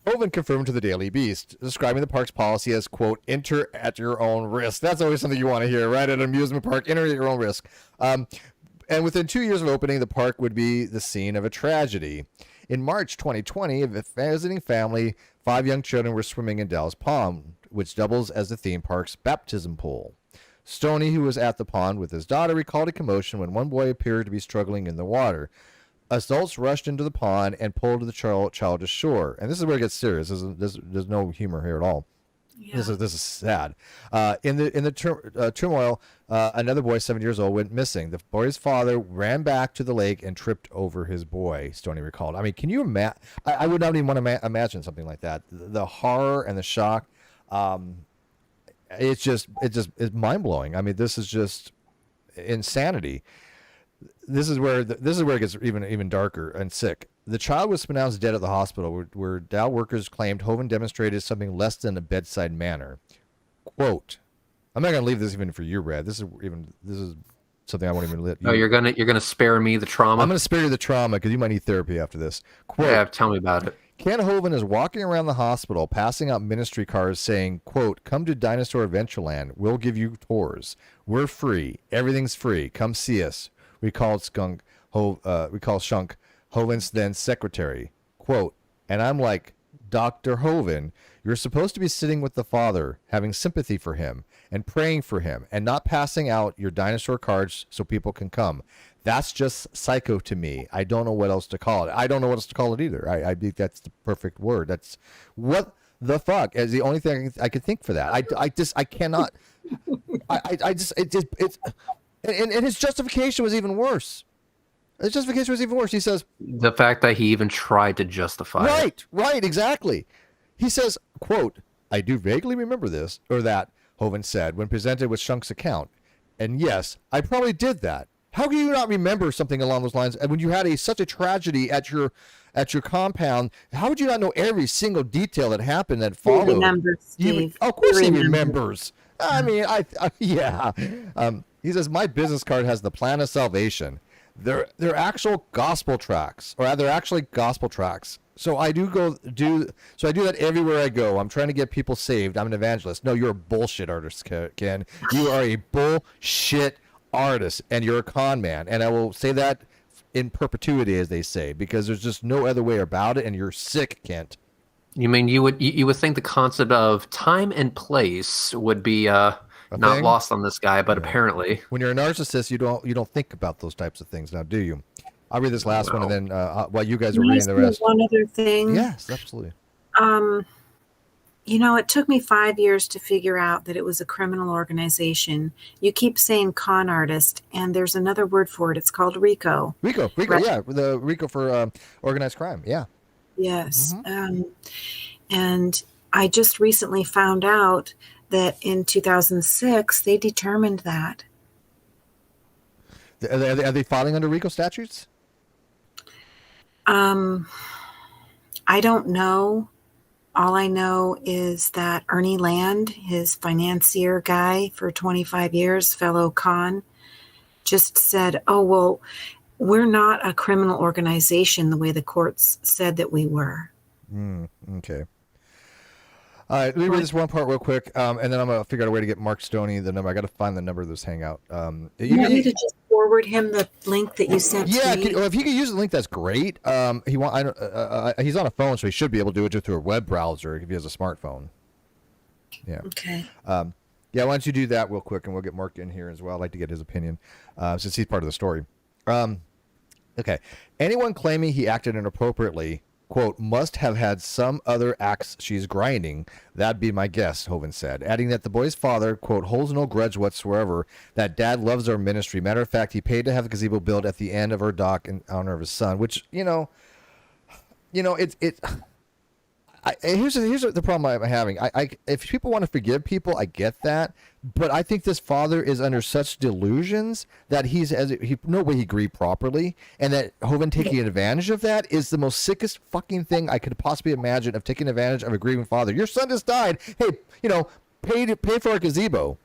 Hovind confirmed to the Daily Beast, describing the park's policy as, quote, enter at your own risk. That's always something you want to hear, right? At an amusement park, enter at your own risk. And within 2 years of opening, the park would be the scene of a tragedy. In March 2020, a visiting family, 5 young children were swimming in Dallas Pond, which doubles as the theme park's baptism pool. Stoney, who was at the pond with his daughter, recalled a commotion when one boy appeared to be struggling in the water. Adults rushed into the pond and pulled the child to shore. And this is where it gets serious. There's no humor here at all. Yeah. This is sad. In the turmoil, another boy, 7 years old, went missing. The boy's father ran back to the lake and tripped over his boy, Stoney recalled. I mean, can you imagine? I would not even want to imagine something like that. The horror and the shock. It's mind blowing. I mean, this is just insanity. This is where it gets even darker and sick. The child was pronounced dead at the hospital, where Dow workers claimed Hovind demonstrated something less than a bedside manner. Quote, I'm not going to leave this even for you, Brad. This is something I won't even let you. Oh, you're gonna spare me the trauma? I'm going to spare you the trauma because you might need therapy after this. Quote, yeah, tell me about it. Ken Hovind is walking around the hospital, passing out ministry cards saying, quote, come to Dinosaur Adventureland. We'll give you tours. We're free. Everything's free. Come see us. We call Shunk, Hovind's then secretary. Quote, and I'm like, Dr. Hovind, you're supposed to be sitting with the father, having sympathy for him and praying for him and not passing out your dinosaur cards so people can come. That's just psycho to me. I don't know what else to call it. I don't know what else to call it either. I think that's the perfect word. That's what the fuck is the only thing I could think for that. I cannot. And his justification was even worse. His justification was even worse. He says the fact that he even tried to justify it. Right, exactly. He says, quote, I do vaguely remember this or that, Hovind said when presented with Shunk's account. And yes, I probably did that. How can you not remember something along those lines? And when you had such a tragedy at your compound, how would you not know every single detail that happened that followed? He remembers, Steve. Of course he remembers. I mean, yeah. He says, my business card has the plan of salvation. They're actual gospel tracts, or they're actually gospel tracts. So I do that everywhere I go. I'm trying to get people saved. I'm an evangelist. No, you're a bullshit artist, Ken. You are a bullshit artist, and you're a con man. And I will say that in perpetuity, as they say, because there's just no other way about it. And you're sick, Kent. You mean you would think the concept of time and place would be not lost on this guy, but apparently, when you're a narcissist, you don't think about those types of things now, do you? I'll read this last one, and then while you guys are reading the rest. One other thing. Yes, absolutely. It took me 5 years to figure out that it was a criminal organization. You keep saying con artist, and there's another word for it. It's called RICO. RICO, right? Yeah, the RICO for organized crime. Yeah. Yes. Mm-hmm. And I just recently found out that in 2006 they determined that. Are they filing under RICO statutes? I don't know. All I know is that Ernie Land, his financier guy for 25 years, fellow con, just said, oh, well, we're not a criminal organization the way the courts said that we were. Okay. All right, let me read this one part real quick, and then I'm going to figure out a way to get Mark Stoney the number. I got to find the number of this hangout. You want me to just forward him the link that you sent to me? Yeah, if he could use the link, that's great. He's on a phone, so he should be able to do it just through a web browser if he has a smartphone. Yeah. Okay. Why don't you do that real quick, and we'll get Mark in here as well. I'd like to get his opinion, since he's part of the story. Okay. Anyone claiming he acted inappropriately, quote, must have had some other axe she's grinding. That'd be my guess, Hovind said, adding that the boy's father, quote, holds no grudge whatsoever, that dad loves our ministry. Matter of fact, he paid to have a gazebo built at the end of our dock in honor of his son, which, here's the problem I'm having. If people want to forgive people, I get that, but I think this father is under such delusions that no way he grieved properly, and that Hovind taking advantage of that is the most sickest fucking thing I could possibly imagine, of taking advantage of a grieving father. Your son just died. Hey, pay for our gazebo.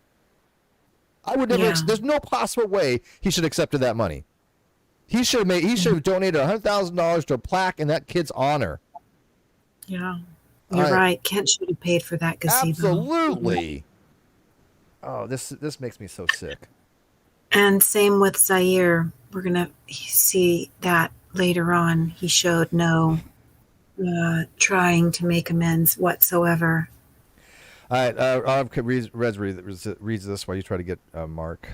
I would never. There's no possible way he should have accepted that money. He should have donated $100,000 to a plaque in that kid's honor. Yeah, you're right. Kent should have paid for that gazebo. Absolutely. Oh, this makes me so sick. And same with Zaire. We're gonna see that later on. He showed no trying to make amends whatsoever. All right, I'll read this while you try to get Mark.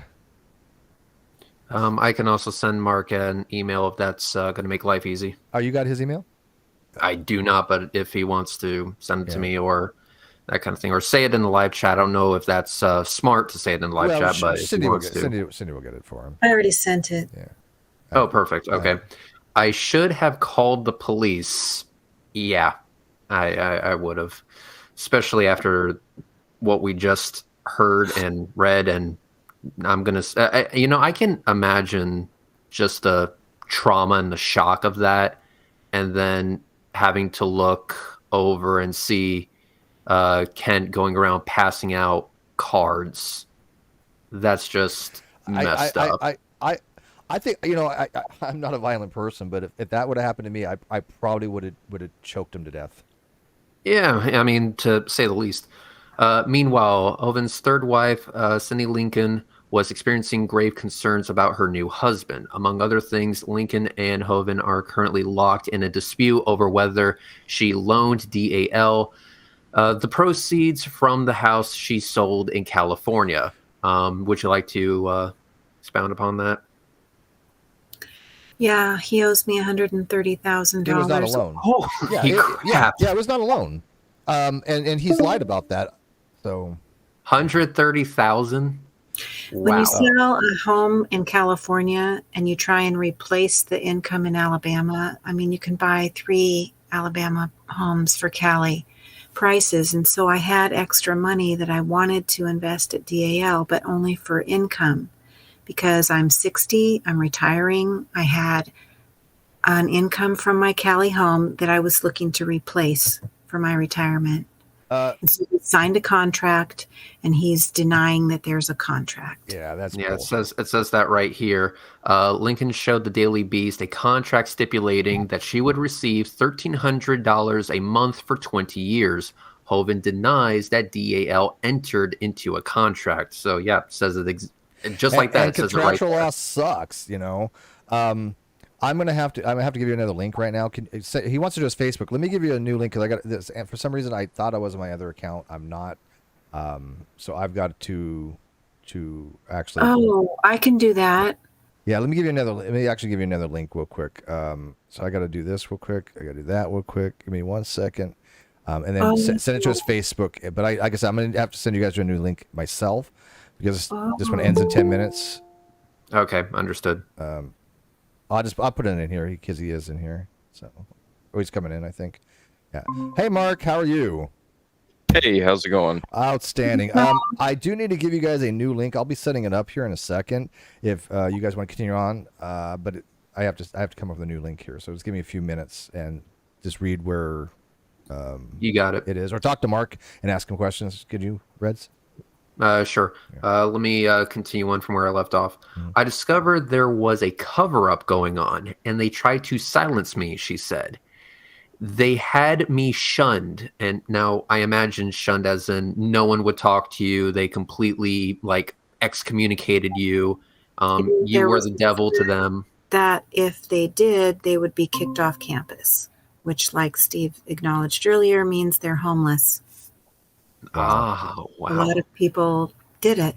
I can also send Mark an email if that's going to make life easy. Oh, you got his email? I do not, but if he wants to send it to me or that kind of thing, or say it in the live chat. I don't know if that's smart to say it in the live chat, but Cindi will get it for him. I already sent it. Yeah. Oh, perfect. Okay. I should have called the police. Yeah, I would have, especially after what we just heard and read. And I'm going to, I can imagine just the trauma and the shock of that. And then having to look over and see Kent going around passing out cards. That's just messed up. I think, I'm not a violent person, but if that would have happened to me, I probably would have choked him to death. Yeah, I mean, to say the least. Meanwhile, Hovind's third wife, Cindi Lincoln, was experiencing grave concerns about her new husband. Among other things, Lincoln and Hovind are currently locked in a dispute over whether she loaned DAL the proceeds from the house she sold in California. Would you like to expound upon that? Yeah, he owes me $130,000. It was not a loan. Oh, yeah, it was not a loan. And he's lied about that. So $130,000. When you sell a home in California and you try and replace the income in Alabama, I mean, you can buy 3 Alabama homes for Cali prices. And so I had extra money that I wanted to invest at DAL, but only for income. Because I'm 60, I'm retiring. I had an income from my Cali home that I was looking to replace for my retirement. And so he signed a contract, and he's denying that there's a contract. Yeah, that's cool. It says that right here. Lincoln showed the Daily Beast a contract stipulating that she would receive $1,300 a month for 20 years. Hovind denies that DAL entered into a contract. So yeah, it says it just like that. And contractual law sucks, I'm gonna have to give you another link right now. He wants to do his Facebook. Let me give you a new link because I got this. And for some reason, I thought I was on my other account. I'm not. So I've got to actually. Oh, I can do that. Yeah, let me actually give you another link real quick. So I got to do this real quick. I got to do that real quick. Give me 1 second. And then send it to his Facebook. But I guess I'm gonna have to send you guys a new link myself because this one ends in 10 minutes. Okay, understood. I'll put it in here because he is in here. So, he's coming in, I think. Yeah. Hey, Mark, how are you? Hey, how's it going? Outstanding. I do need to give you guys a new link. I'll be setting it up here in a second if you guys want to continue on. But I have to come up with a new link here. So just give me a few minutes and just read where you got it. It is, or talk to Mark and ask him questions. Could you, Reds? Sure. Let me continue on from where I left off. I discovered there was a cover-up going on, and they tried to silence me, she said. They had me shunned, and now I imagine shunned as in no one would talk to you. They completely, excommunicated you. You were the devil to them. That if they did, they would be kicked off campus, which, like Steve acknowledged earlier, means they're homeless. Wow. A lot of people did it.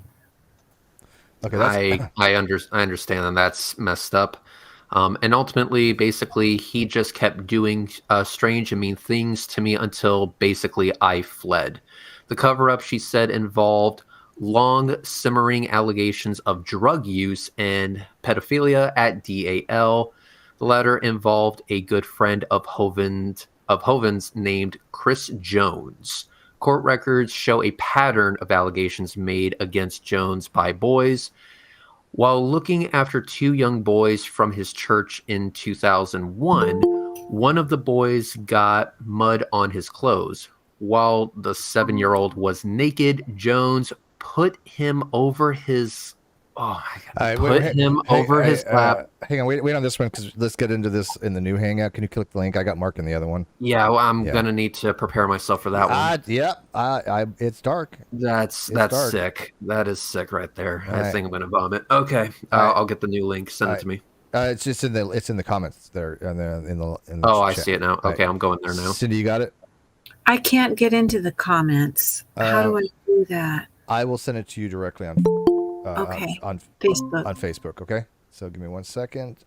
Okay, I understand, and that's messed up. And ultimately, basically, he just kept doing strange and mean things to me until basically I fled. The cover-up, she said, involved long simmering allegations of drug use and pedophilia at DAL. The latter involved a good friend of Hovind's named Chris Jones. Court records show a pattern of allegations made against Jones by boys. While looking after 2 young boys from his church in 2001, one of the boys got mud on his clothes. While the 7-year-old was naked, Jones put him over his Oh, I gotta put him over his lap. Hang on, wait on this one because let's get into this in the new Hangout. Can you click the link? I got Mark in the other one. Yeah, well, I'm gonna need to prepare myself for that one. Yeah, it's dark. That's dark. sick. That is sick right there. All I right. think I'm gonna vomit. Okay, I'll get the new link. Send it to me. It's just in the comments there in the Oh, chat. I see it now. Okay, I'm going there now. Cindi, you got it? I can't get into the comments. How do I do that? I will send it to you directly on Facebook. On Facebook, okay? So give me 1 second.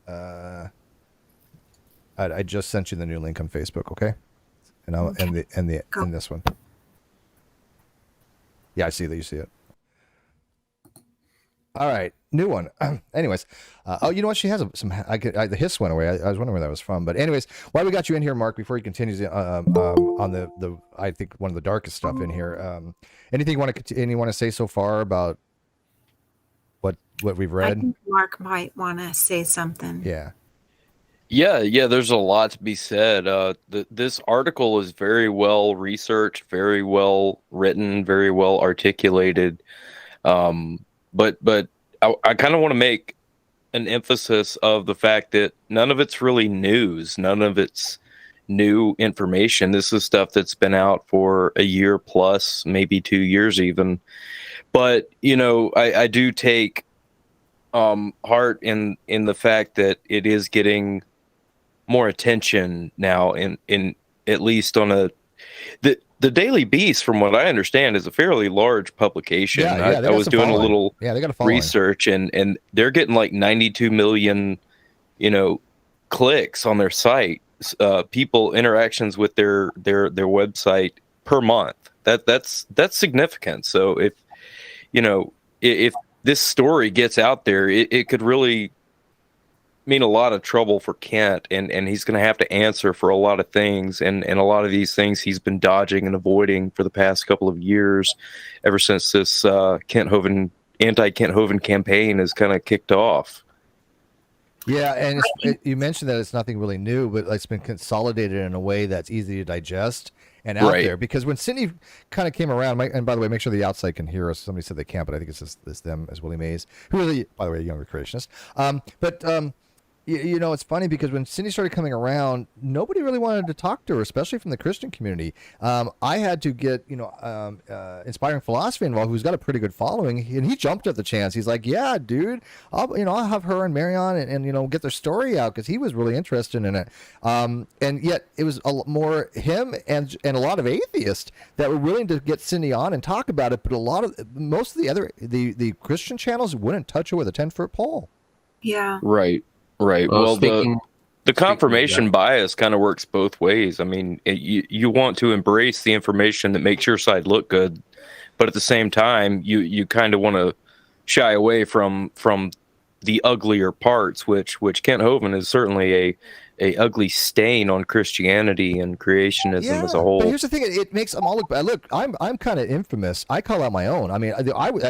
I just sent you the new link on Facebook, okay? And I'll and this one. Yeah, I see that you see it. All right, new one. Anyways, you know what? She has the hiss went away. I was wondering where that was from. But anyways, why we got you in here, Mark? Before he continues on the I think one of the darkest stuff in here. Anything you want to say so far about what we've read? I think Mark might want to say something. Yeah. There's a lot to be said. This article is very well researched, very well written, very well articulated. But I kind of want to make an emphasis of the fact that none of it's really news. None of it's new information. This is stuff that's been out for a year plus, maybe 2 years even. But, I do take heart in the fact that it is getting more attention now in at least on the Daily Beast, from what I understand, is a fairly large publication. I was doing a little research, and they're getting like 92 million, clicks on their site. People interactions with their website per month. That's significant. So if this story gets out there, it could really mean a lot of trouble for Kent, and he's going to have to answer for a lot of things, and a lot of these things he's been dodging and avoiding for the past couple of years, ever since this anti-Kent Hovind campaign has kind of kicked off. Yeah, and you mentioned that it's nothing really new, but it's been consolidated in a way that's easy to digest and out there. Because when Cindi kind of came around, and by the way, make sure the outside can hear us. Somebody said they can't, but I think it's them as Willie Mays, who are, by the way, a younger creationist. It's funny because when Cindi started coming around, nobody really wanted to talk to her, especially from the Christian community. I had to get, Inspiring Philosophy involved, who's got a pretty good following, and he jumped at the chance. He's like, yeah, dude, I'll have her and Mary on and get their story out, because he was really interested in it. And yet it was more him and a lot of atheists that were willing to get Cindi on and talk about it. But most of the Christian channels wouldn't touch her with a 10-foot pole. Yeah. Right. Well, the confirmation bias kind of works both ways. I mean, you want to embrace the information that makes your side look good, but at the same time, you kind of want to shy away from the uglier parts, which Kent Hovind is certainly a ugly stain on Christianity and creationism as a whole. But here's the thing: it makes them all look bad. Look, I'm kind of infamous. I call out my own. I mean,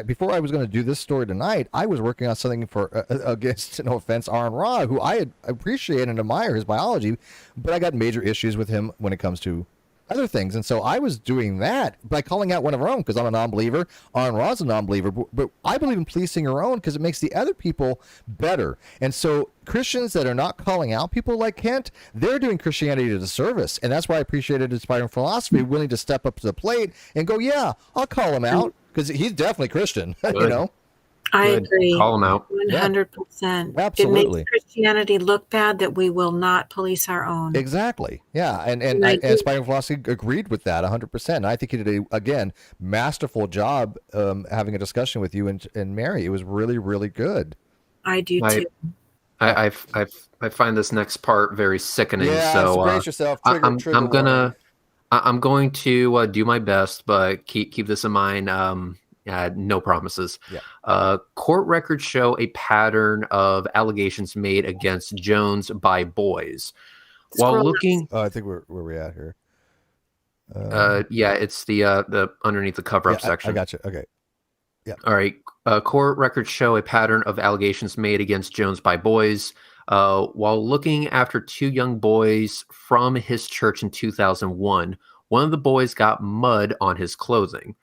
before I was going to do this story tonight, I was working on something for against, no offense, Aaron Ra, who I appreciate and admire his biology, but I got major issues with him when it comes to other things. And so I was doing that by calling out one of our own, because I'm a non-believer. Aaron Ra's a non-believer, but I believe in policing our own because it makes the other people better. And so Christians that are not calling out people like Kent, they're doing Christianity a disservice. And that's why I appreciated Inspiring Philosophy, willing to step up to the plate and go, yeah, I'll call him out, because he's definitely Christian. I agree. Call him out. 100%. Absolutely. It makes Christianity look bad that we will not police our own. Exactly. Yeah. And Inspiring Philosophy agreed with that 100%. And I think he did again, masterful job having a discussion with you and Mary. It was really, really good. I do too. I find this next part very sickening. Yeah, so brace yourself. I'm going to do my best, but keep this in mind. No promises. Yeah. Court records show a pattern of allegations made against Jones by boys. While looking, I think where we at here. It's the underneath the cover-up section. I got you. Okay. Yeah. All right. Court records show a pattern of allegations made against Jones by boys. While looking after two young boys from his church in 2001, one of the boys got mud on his clothing.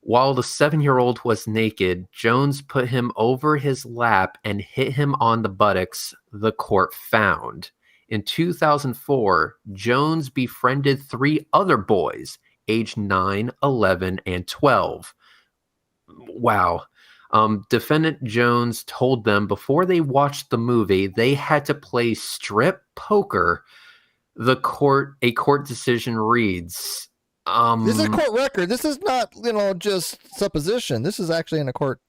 While the 7-year-old was naked, Jones put him over his lap and hit him on the buttocks, the court found. In 2004, Jones befriended 3 other boys, aged 9, 11, and 12. Wow. Defendant Jones told them before they watched the movie, they had to play strip poker. A court decision reads... this is a court record. This is not, just supposition. This is actually in a court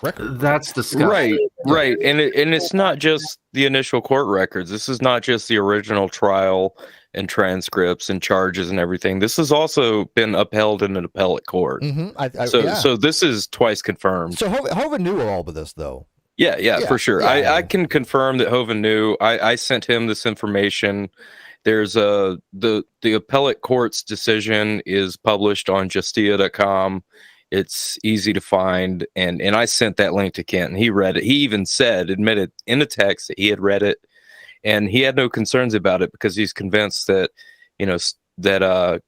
record. That's disgusting. Right. And it's not just the initial court records. This is not just the original trial and transcripts and charges and everything. This has also been upheld in an appellate court. Mm-hmm. So this is twice confirmed. So Hovind knew all of this, though. Yeah, for sure. I can confirm that Hovind knew. I sent him this information. There's the appellate court's decision is published on justia.com. It's easy to find, and I sent that link to Kent, and he read it. He even admitted in the text that he had read it, and he had no concerns about it because he's convinced that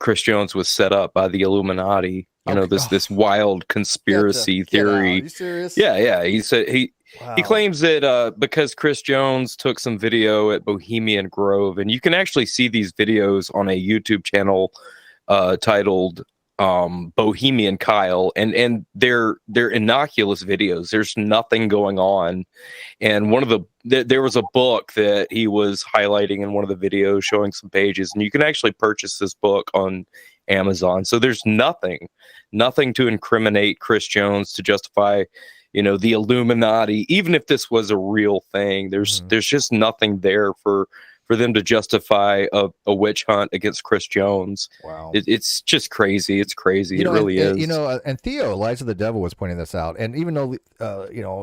Chris Jones was set up by the Illuminati. This wild conspiracy theory. Are you serious? Yeah. He said he claims that because Chris Jones took some video at Bohemian Grove, and you can actually see these videos on a YouTube channel titled Bohemian Kyle, and they're innocuous videos. There's nothing going on. And there was a book that he was highlighting in one of the videos showing some pages, and you can actually purchase this book on Amazon. So there's nothing to incriminate Chris Jones, to justify the Illuminati. Even if this was a real thing, there's just nothing there for them to justify a witch hunt against Chris Jones. Wow. It's just crazy. It's crazy. It really is. And Theo, Lies of the Devil, was pointing this out. And even though,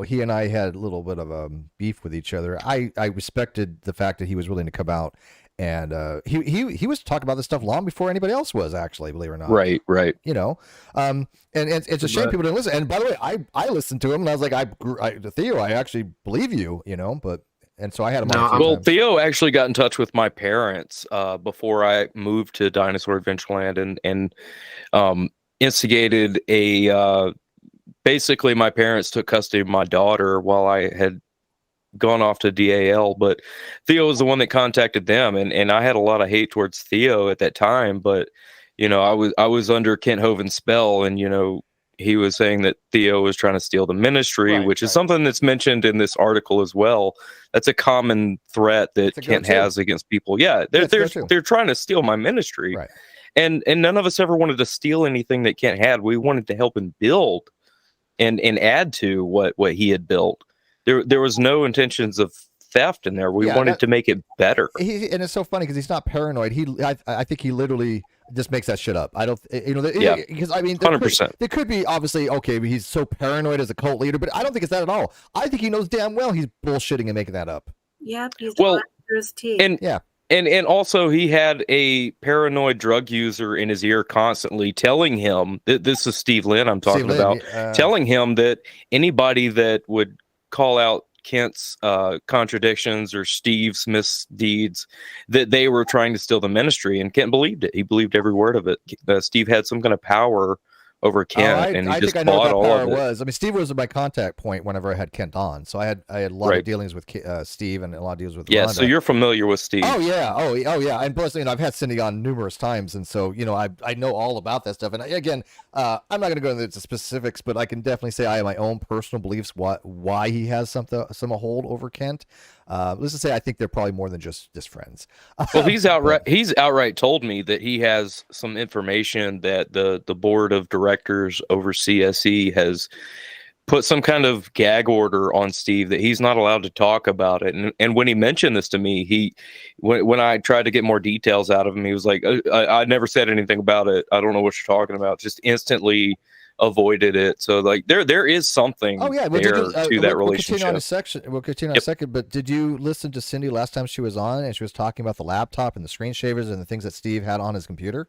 he and I had a little bit of a beef with each other, I respected the fact that he was willing to come out. And he was talking about this stuff long before anybody else was, actually, believe it or not. Right. And it's a shame people didn't listen. And by the way, I listened to him, and I was like, Theo, I actually believe you, but... And so I had him on. Well, Theo actually got in touch with my parents before I moved to Dinosaur Adventureland, and instigated basically my parents took custody of my daughter while I had gone off to DAL. But Theo was the one that contacted them, and I had a lot of hate towards Theo at that time. But I was under Kent Hovind's spell, and he was saying that Theo was trying to steal the ministry, which is something that's mentioned in this article as well. That's a common threat that Kent has against people. Yeah, they're trying to steal my ministry. Right. And none of us ever wanted to steal anything that Kent had. We wanted to help him build and add to what he had built. There was no intentions of theft in there. We wanted to make it better. And it's so funny because he's not paranoid. I think he literally just makes that shit up. I don't, because 100%. There could be obviously, okay, but he's so paranoid as a cult leader, but I don't think it's that at all. I think he knows damn well he's bullshitting and making that up. Yep, he's lying through his teeth. And also he had a paranoid drug user in his ear constantly telling him, this is Steve Lynn I'm talking about, telling him that anybody that would call out Kent's contradictions or Steve's misdeeds, that they were trying to steal the ministry, and Kent believed it. He believed every word of it. Steve had some kind of power over Kent, and he just bought all of it. I mean, Steve was my contact point whenever I had Kent on, so I had a lot of dealings with Steve and a lot of deals with Rhonda. So you're familiar with Steve. Oh yeah, and plus, I've had Cindi on numerous times, and so I know all about that stuff. And again, I'm not going to go into the specifics, but I can definitely say I have my own personal beliefs why he has some hold over Kent. Let's just say I think they're probably more than just friends. Well, he's outright told me that he has some information that the board of directors over CSE has put some kind of gag order on Steve that he's not allowed to talk about it. And when he mentioned this to me, when I tried to get more details out of him, he was like, I never said anything about it. I don't know what you're talking about. Just instantly avoided it. So there is something to that relationship. We'll continue in a second, but did you listen to Cindi last time she was on and she was talking about the laptop and the screen shavers and the things that Steve had on his computer?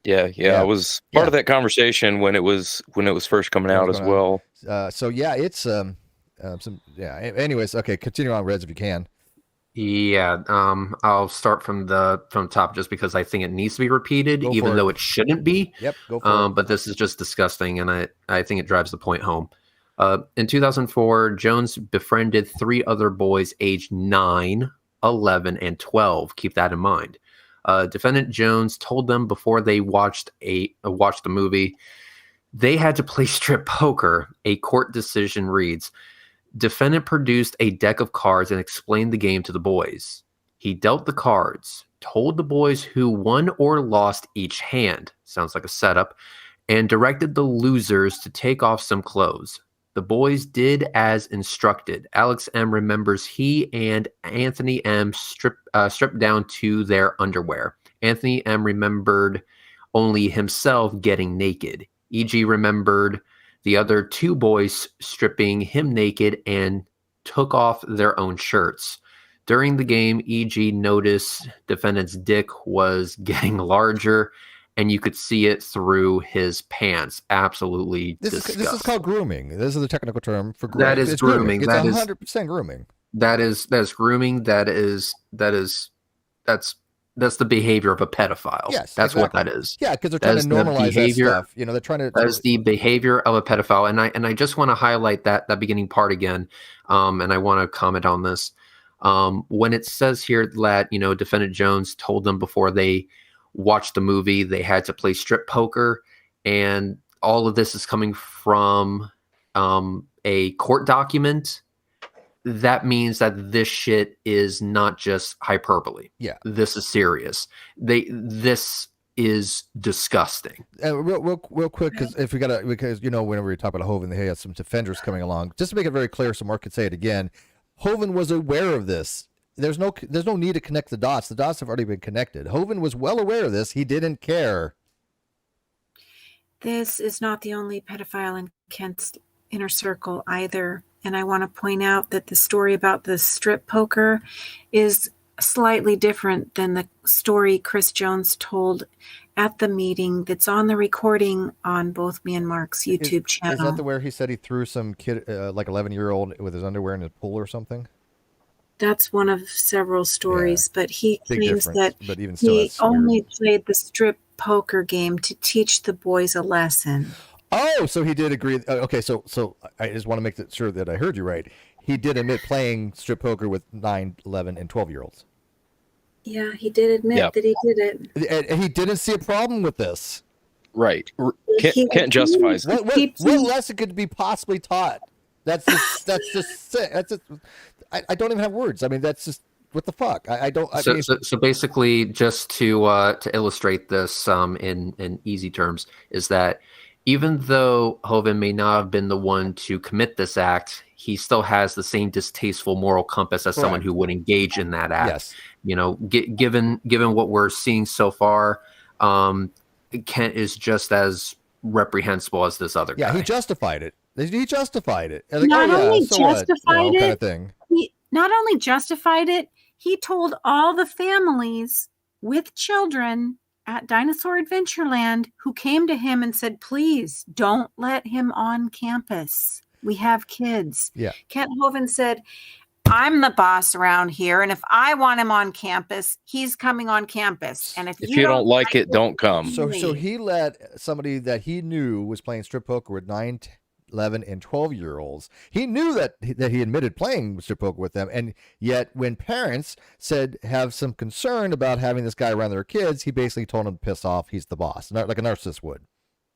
Yeah. I was part of that conversation when it was first coming out as well. It's anyways, okay, continue on, Reds, if you can. Yeah, I'll start from top just because I think it needs to be repeated, even though it shouldn't be. Yep, go for it. But this is just disgusting, and I think it drives the point home. In 2004, Jones befriended 3 other boys aged 9, 11, and 12. Keep that in mind. Defendant Jones told them before they watched the movie, they had to play strip poker. A court decision reads, defendant produced a deck of cards and explained the game to the boys. He dealt the cards, told the boys who won or lost each hand, sounds like a setup, and directed the losers to take off some clothes. The boys did as instructed. Alex M. remembers he and Anthony M. stripped down to their underwear. Anthony M. remembered only himself getting naked. E.G. remembered the other 2 boys stripping him naked and took off their own shirts. During the game, E.G. noticed defendant's dick was getting larger, and you could see it through his pants. Absolutely disgusting. This is called grooming. This is the technical term for grooming. That is grooming. It's 100% grooming. That is grooming. That's the behavior of a pedophile. Yes, that's exactly what that is. Yeah, because they're trying to normalize that stuff. They're trying to. That is the behavior of a pedophile, and I just want to highlight that beginning part again, and I want to comment on this. When it says here that defendant Jones told them before they watched the movie they had to play strip poker, and all of this is coming from a court document. That means that this shit is not just hyperbole. Yeah, this is serious. This is disgusting. Real quick, because whenever we talk about Hovind, they had some defenders coming along. Just to make it very clear, so Mark could say it again. Hovind was aware of this. There's no need to connect the dots. The dots have already been connected. Hovind was well aware of this. He didn't care. This is not the only pedophile in Kent's inner circle either. And I want to point out that the story about the strip poker is slightly different than the story Chris Jones told at the meeting that's on the recording on both me and Mark's YouTube channel. Is that the where he said he threw some kid, like 11-year-old with his underwear in his pool or something? That's one of several stories, but he claims that but even still, he only played the strip poker game to teach the boys a lesson. Oh, so he did agree. Okay, so I just want to make sure that I heard you right. He did admit playing strip poker with 9, 11, and 12-year-olds. Yeah, he did admit that he did it. And he didn't see a problem with this. Right. Can't justify it. What lesson could be possibly taught? That's just I don't even have words. I mean, that's just what the fuck. So basically, just to illustrate this in easy terms, is that even though Hovind may not have been the one to commit this act, he still has the same distasteful moral compass as someone who would engage in that act. Yes. Given what we're seeing so far, Kent is just as reprehensible as this other guy. Yeah, he justified it. He justified it. Like, not only justified it, kind of thing. He not only justified it, he told all the families with children at Dinosaur Adventureland who came to him and said, please don't let him on campus. We have kids. Yeah. Kent Hovind said, I'm the boss around here, and if I want him on campus, he's coming on campus. And if you don't like it, don't come. So he let somebody that he knew was playing strip poker with 9, 11, and 12-year-olds. He knew that he admitted playing strip poker with them, and yet when parents said have some concern about having this guy around their kids, he basically told them to piss off. He's the boss, like a narcissist would.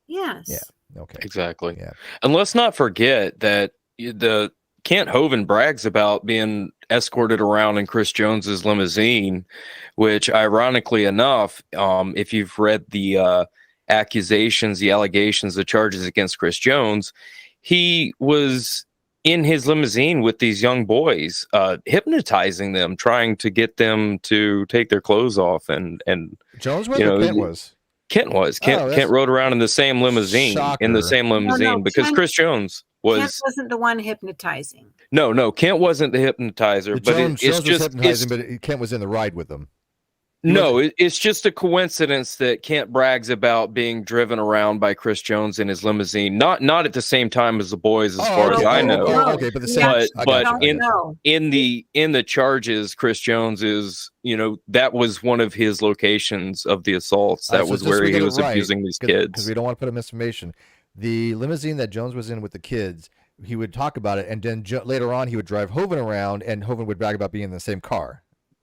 Yes. Yeah. Okay. Exactly. Yeah. And let's not forget that the Kent Hovind brags about being escorted around in Chris Jones's limousine, which, ironically enough, if you've read the accusations, the allegations, the charges against Chris Jones, he was in his limousine with these young boys, hypnotizing them, trying to get them to take their clothes off. And Jones was, or Kent was? Kent was. Kent rode around in the same limousine, No, because Chris Jones was. Kent wasn't the one hypnotizing. No, Kent wasn't the hypnotizer. But Jones was hypnotizing, but Kent was in the ride with them. No, it's just a coincidence that Kent brags about being driven around by Chris Jones in his limousine. Not at the same time as the boys, as far as I know. Okay, but the same. But in the charges, Chris Jones is, that was one of his locations of the assaults. That was where he was abusing these kids. Because we don't want to put up misinformation. The limousine that Jones was in with the kids, he would talk about it, and then later on he would drive Hovind around, and Hovind would brag about being in the same car.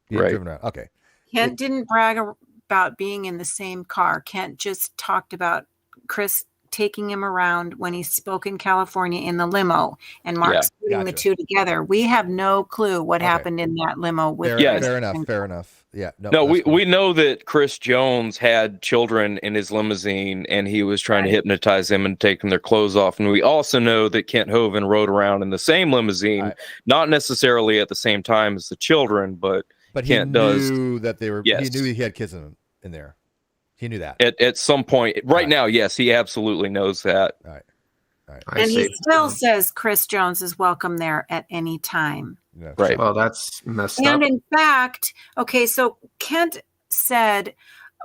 Driven around. Okay. Kent didn't brag about being in the same car. Kent just talked about Chris taking him around when he spoke in California in the limo, and Mark's putting the two together. We have no clue what happened in that limo with fair enough. Yeah. No, we know that Chris Jones had children in his limousine, and he was trying to hypnotize them and taking their clothes off. And we also know that Kent Hovind rode around in the same limousine, not necessarily at the same time as the children, but Kent knew that they were. Yes. He knew he had kids in there. He knew that at some point. Right now, yes, he absolutely knows that. All right. And he still says Chris Jones is welcome there at any time. Yeah, right. Well, that's messed up. And in fact, so Kent said,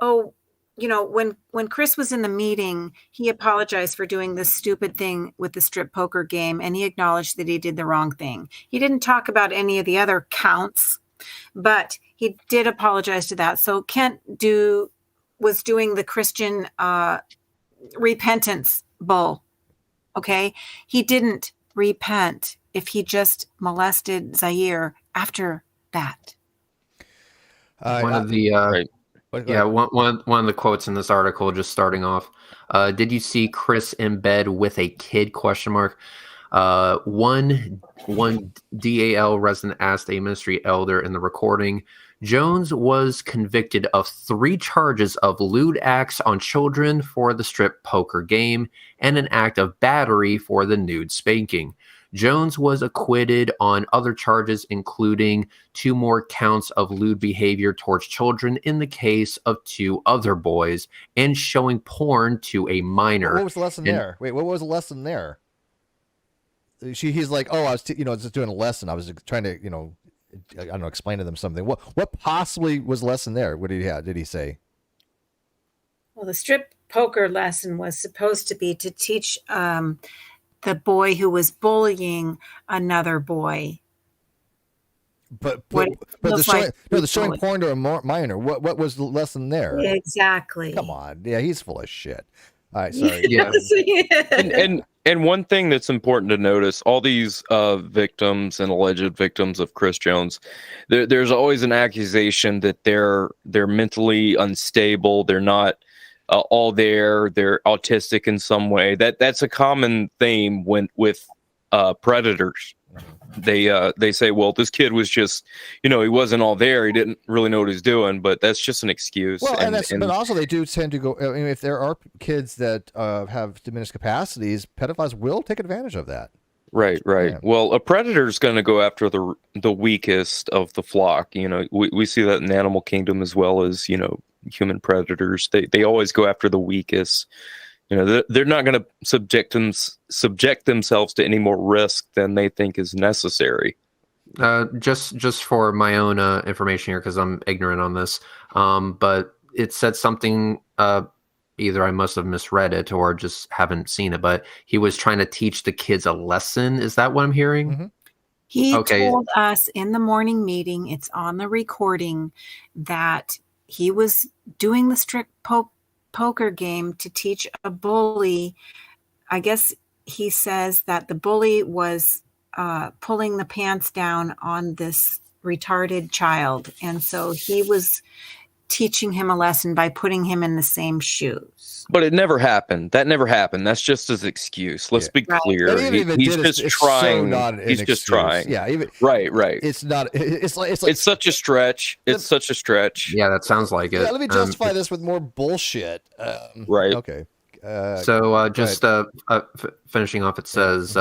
when Chris was in the meeting, he apologized for doing this stupid thing with the strip poker game, and he acknowledged that he did the wrong thing. He didn't talk about any of the other counts, but he did apologize to that. So Kent was doing the Christian repentance bull. Okay. He didn't repent if he just molested Zaire after that. One of the one of the quotes in this article, just starting off, did you see Chris in bed with a kid, ? One DAL resident asked a ministry elder in the recording. Jones was convicted of 3 charges of lewd acts on children for the strip poker game and an act of battery for the nude spanking. Jones was acquitted on other charges, including 2 more counts of lewd behavior towards children in the case of 2 other boys and showing porn to a minor. What was the lesson there? Wait, what was the lesson there? He's like, I was, just doing a lesson. I was trying to, I don't know, explain to them something. What possibly was the lesson there? What did he have? Did he say? Well, the strip poker lesson was supposed to be to teach the boy who was bullying another boy. But the showing porn to a minor. What was the lesson there? Exactly. Come on, yeah, he's full of shit. All right, sorry. And one thing that's important to notice, all these victims and alleged victims of Chris Jones, there's always an accusation that they're mentally unstable. They're not all there. They're autistic in some way. That's a common theme with predators. They say, well, this kid was just, he wasn't all there. He didn't really know what he was doing, but that's just an excuse. Well, but also they do tend to go, if there are kids that have diminished capacities, pedophiles will take advantage of that. Right. Yeah. Well, a predator is going to go after the weakest of the flock. We see that in the animal kingdom as well as, human predators. They always go after the weakest. They're not going to subject themselves to any more risk than they think is necessary. Just for my own information here, because I'm ignorant on this, but it said something, either I must have misread it or just haven't seen it, but he was trying to teach the kids a lesson. Is that what I'm hearing? Mm-hmm. He told us in the morning meeting, it's on the recording, that he was doing the strict poker game to teach a bully. I guess he says that the bully was pulling the pants down on this retarded child, and so he was teaching him a lesson by putting him in the same shoes. But it never happened. That never happened. That's just his excuse. Let's be clear. He's just trying. He's just trying. Yeah. Right. It's not. It's like it's such a stretch. It's such a stretch. Yeah, that sounds like it. Yeah, let me justify this with more bullshit. Right. Okay. Finishing off, it says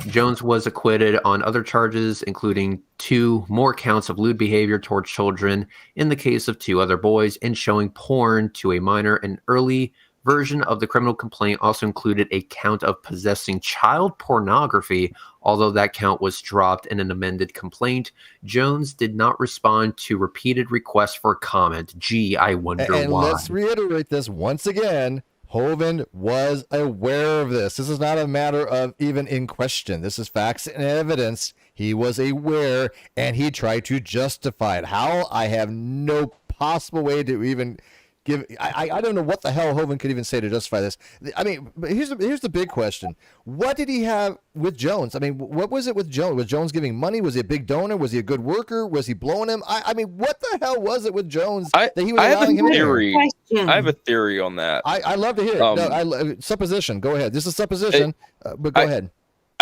Jones was acquitted on other charges, including 2 more counts of lewd behavior towards children in the case of 2 other boys and showing porn to a minor, an early version of the criminal complaint also included a count of possessing child pornography, although that count was dropped in an amended complaint. Jones did not respond to repeated requests for comment. Gee, I wonder and why. Let's reiterate this once again. Hovind was aware of this. This is not a matter of even in question. This is facts and evidence. He was aware, and he tried to justify it. How? I have no possible way to even give. I don't know what the hell Hovind could even say to justify this. I mean, but here's the big question. What did he have with Jones? I mean, what was it with Jones? Was Jones giving money? Was he a big donor? Was he a good worker? Was he blowing him? I mean, what the hell was it with Jones that he was allowing him in? I have a theory on that. I love to hear it. Supposition. Go ahead. This is supposition, but go ahead.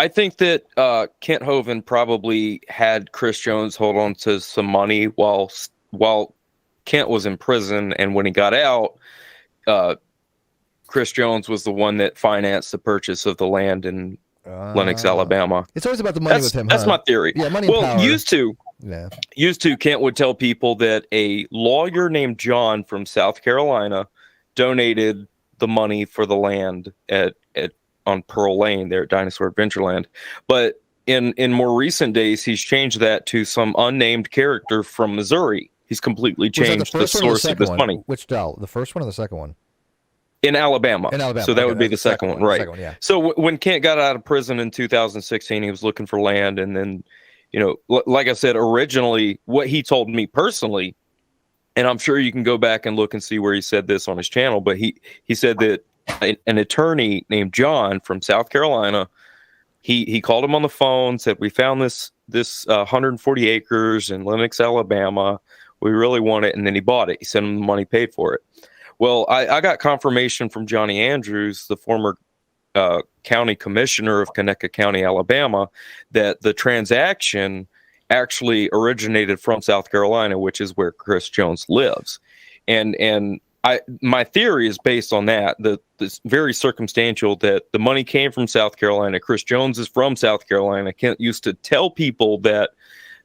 I think that Kent Hovind probably had Chris Jones hold on to some money while Kent was in prison, and when he got out, Chris Jones was the one that financed the purchase of the land in Lenox, Alabama. It's always about the money with him. That's my theory. Yeah, money. Well, and power. used to Kent would tell people that a lawyer named John from South Carolina donated the money for the land on Pearl Lane there at Dinosaur Adventureland. But in more recent days, he's changed that to some unnamed character from Missouri. He's completely changed the source of this money. Which Dell? The first one or the second one? In Alabama. So that would be the second one, right? Yeah. So when Kent got out of prison in 2016, he was looking for land. And then, like I said, originally what he told me personally, and I'm sure you can go back and look and see where he said this on his channel, but he said that an attorney named John from South Carolina, he called him on the phone, said, we found this 140 acres in Lenox, Alabama. We really want it. And then he bought it. He sent him the money, paid for it. Well, I got confirmation from Johnny Andrews, the former county commissioner of Conecuh County, Alabama, that the transaction actually originated from South Carolina, which is where Chris Jones lives. And my theory is based on that. It's very circumstantial that the money came from South Carolina. Chris Jones is from South Carolina. Kent used to tell people that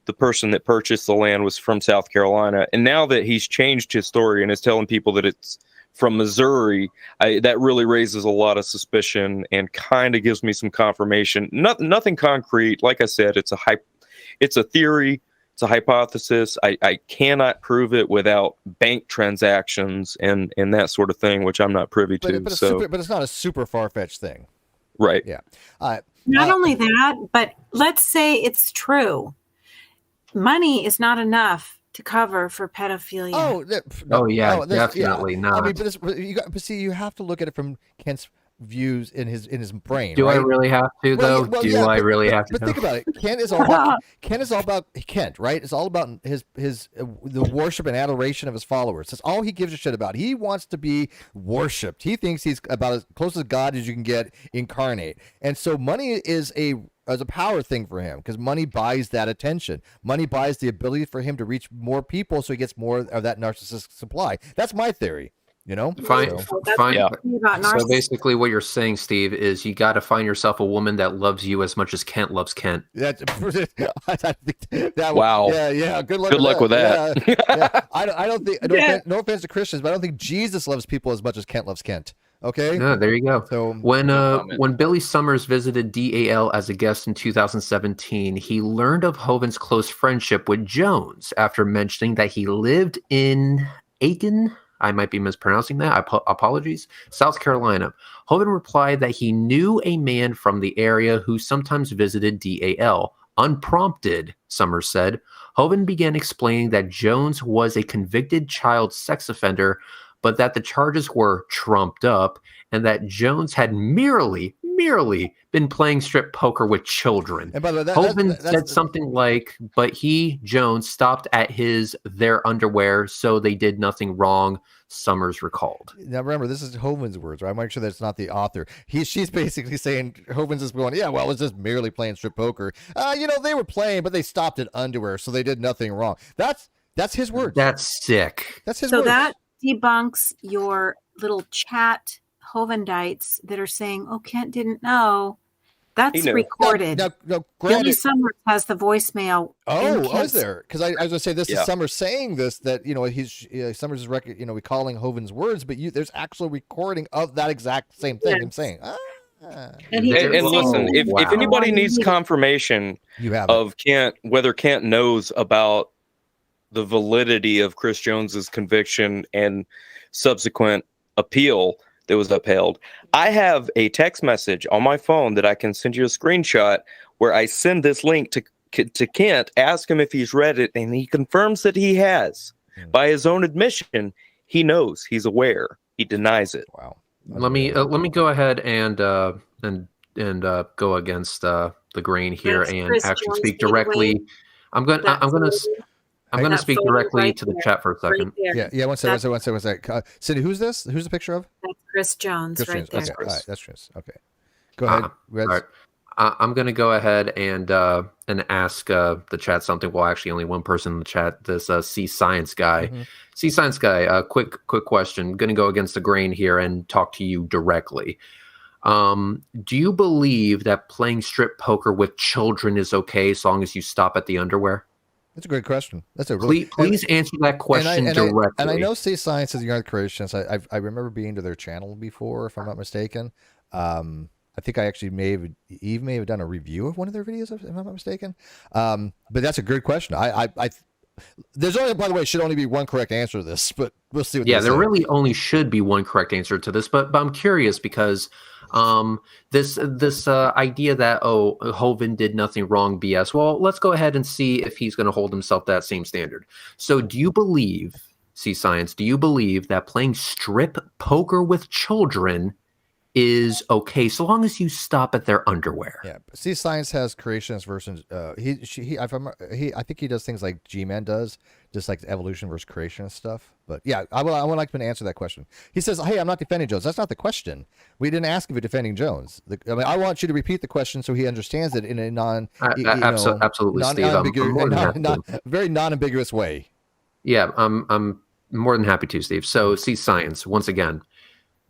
the person that purchased the land was from South Carolina. And now that he's changed his story and is telling people that it's from Missouri, that really raises a lot of suspicion and kind of gives me some confirmation. Nothing concrete. Like I said, it's a theory. It's a hypothesis. I cannot prove it without bank transactions and that sort of thing, which I'm not privy to. But it's not a super far-fetched thing. Right. Yeah. Not only that, but let's say it's true. Money is not enough to cover for pedophilia. Definitely not. I mean, but see, you have to look at it from Kent's views in his brain. Do right? I really have to though? I really have to? But think about it. Kent is all about Kent, right? It's all about the worship and adoration of his followers. That's all he gives a shit about. He wants to be worshipped. He thinks he's about as close to God as you can get incarnate. And so money is a power thing for him because money buys that attention. Money buys the ability for him to reach more people, so he gets more of that narcissistic supply. That's my theory. Fine. So basically what you're saying, Steve, is you got to find yourself a woman that loves you as much as Kent loves Kent. Wow. Yeah. Good luck with that. Yeah. I don't think, no offense to Christians, but I don't think Jesus loves people as much as Kent loves Kent. Okay. No, there you go. So when Billy Summers visited DAL as a guest in 2017, he learned of Hovind's close friendship with Jones after mentioning that he lived in Aiken. I might be mispronouncing that. Apologies. South Carolina. Hovind replied that he knew a man from the area who sometimes visited DAL. Unprompted, Summers said. Hovind began explaining that Jones was a convicted child sex offender, but that the charges were trumped up and that Jones had merely been playing strip poker with children. And by the way, Hovind said something like, but he, Jones, stopped at their underwear, so they did nothing wrong, Summers recalled. Now remember, this is Hovind's words, right? I make sure that it's not the author. She's basically saying, Hovind's just going, yeah, well, it was just merely playing strip poker. They were playing, but they stopped at underwear, so they did nothing wrong. That's his words. That's sick. That's his words. So that debunks your little chat Hovindites that are saying, oh, Kent didn't know. That's recorded. Now, Billy granted, Summers has the voicemail. was there? Because I was going to say this is Summers saying this, that, Summers is recalling Hovin's words, but there's actual recording of that exact same thing. I'm saying, and listen, if anybody needs confirmation of whether Kent knows about the validity of Chris Jones's conviction and subsequent appeal that was upheld, I have a text message on my phone that I can send you a screenshot where I send this link to Kent, ask him if he's read it, and he confirms that he has. By his own admission, he knows, he's aware. He denies it. Wow. Let me go ahead and go against the grain here and Chris actually Jones speak directly. I'm going to speak directly to the chat for a second. Right, yeah. One second. Cindi, who's this? Who's the picture of? That's Chris Jones. Chris right Jones. there. Okay. All right, that's Chris. Okay. Go ahead. All right. I'm going to go ahead and ask the chat something. Well, actually, only one person in the chat. This C Science guy. Mm-hmm. C Science guy. Quick question. Going to go against the grain here and talk to you directly. Do you believe that playing strip poker with children is okay as long as you stop at the underwear? That's a great question. That's a please answer that question directly. And I know C Science is Young Creationist. I remember being to their channel before, if I'm not mistaken. I think I actually Eve may have done a review of one of their videos, if I'm not mistaken. But that's a good question. There's only, by the way, should only be one correct answer to this, but we'll see. There really only should be one correct answer to this, but I'm curious because this idea that Hovind did nothing wrong, BS. Well, let's go ahead and see if he's going to hold himself to that same standard. So, do you believe, C Science? Do you believe that playing strip poker with children is okay so long as you stop at their underwear? Yeah, C Science has Creationist versus I think he does things like G-Man does, just like evolution versus Creationist stuff. But yeah, I would like him to answer that question. He says, "Hey, I'm not defending Jones." That's not the question. We didn't ask if you're defending Jones. I want you to repeat the question so he understands it in a absolutely, Steve. Very non-ambiguous way. Yeah, I'm more than happy to, Steve. So, C Science, once again,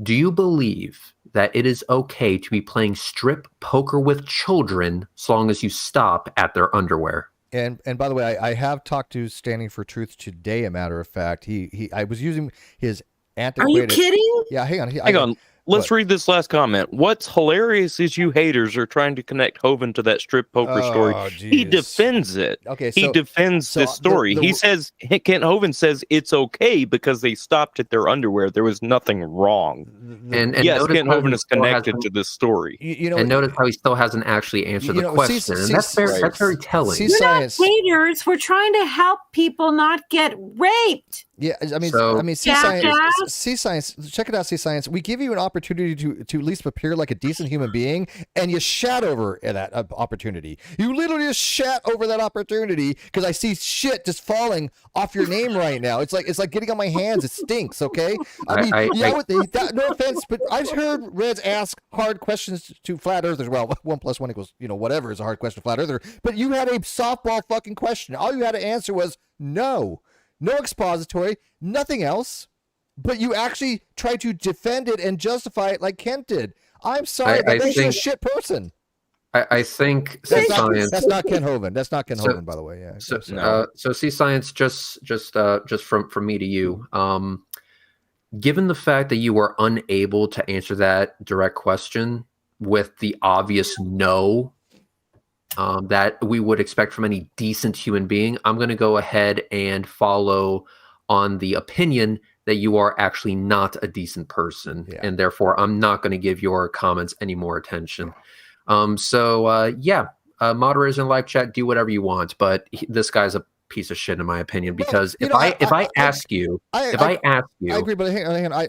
do you believe that it is okay to be playing strip poker with children so long as you stop at their underwear? And by the way, I have talked to Standing for Truth today. A matter of fact, I was using his antiquated. Are you kidding? Yeah, hang on. Hang on. Let's read this last comment. What's hilarious is you haters are trying to connect Hovind to that strip poker story. Geez. He defends it. Okay, he defends this story. He says, Kent Hovind says it's okay because they stopped at their underwear. There was nothing wrong. And yes, Kent Hovind is connected to this story. And notice how he still hasn't actually answered the question. That's very telling. We're not haters. We're trying to help people not get raped. Yeah, I mean, C Science. Check it out, C Science. We give you an opportunity to at least appear like a decent human being, and you shat over that opportunity. You literally just shat over that opportunity because I see shit just falling off your name right now. It's like getting on my hands. It stinks. Okay, no offense, but I've heard Reds ask hard questions to flat earthers. Well, 1 + 1 = whatever is a hard question to flat earther. But you had a softball fucking question. All you had to answer was no. No expository, nothing else, but you actually tried to defend it and justify it like Kent did. I'm sorry, that makes you a shit person. I think that's not Ken Hovind. That's not Ken Hovind, by the way. Yeah. So C Science, just from me to you. Given the fact that you were unable to answer that direct question with the obvious no that we would expect from any decent human being, I'm going to go ahead and follow on the opinion that you are actually not a decent person, and therefore I'm not going to give your comments any more attention. Moderators in live chat, do whatever you want, but this guy's a piece of shit in my opinion, because if I ask you, I agree, but hang on. I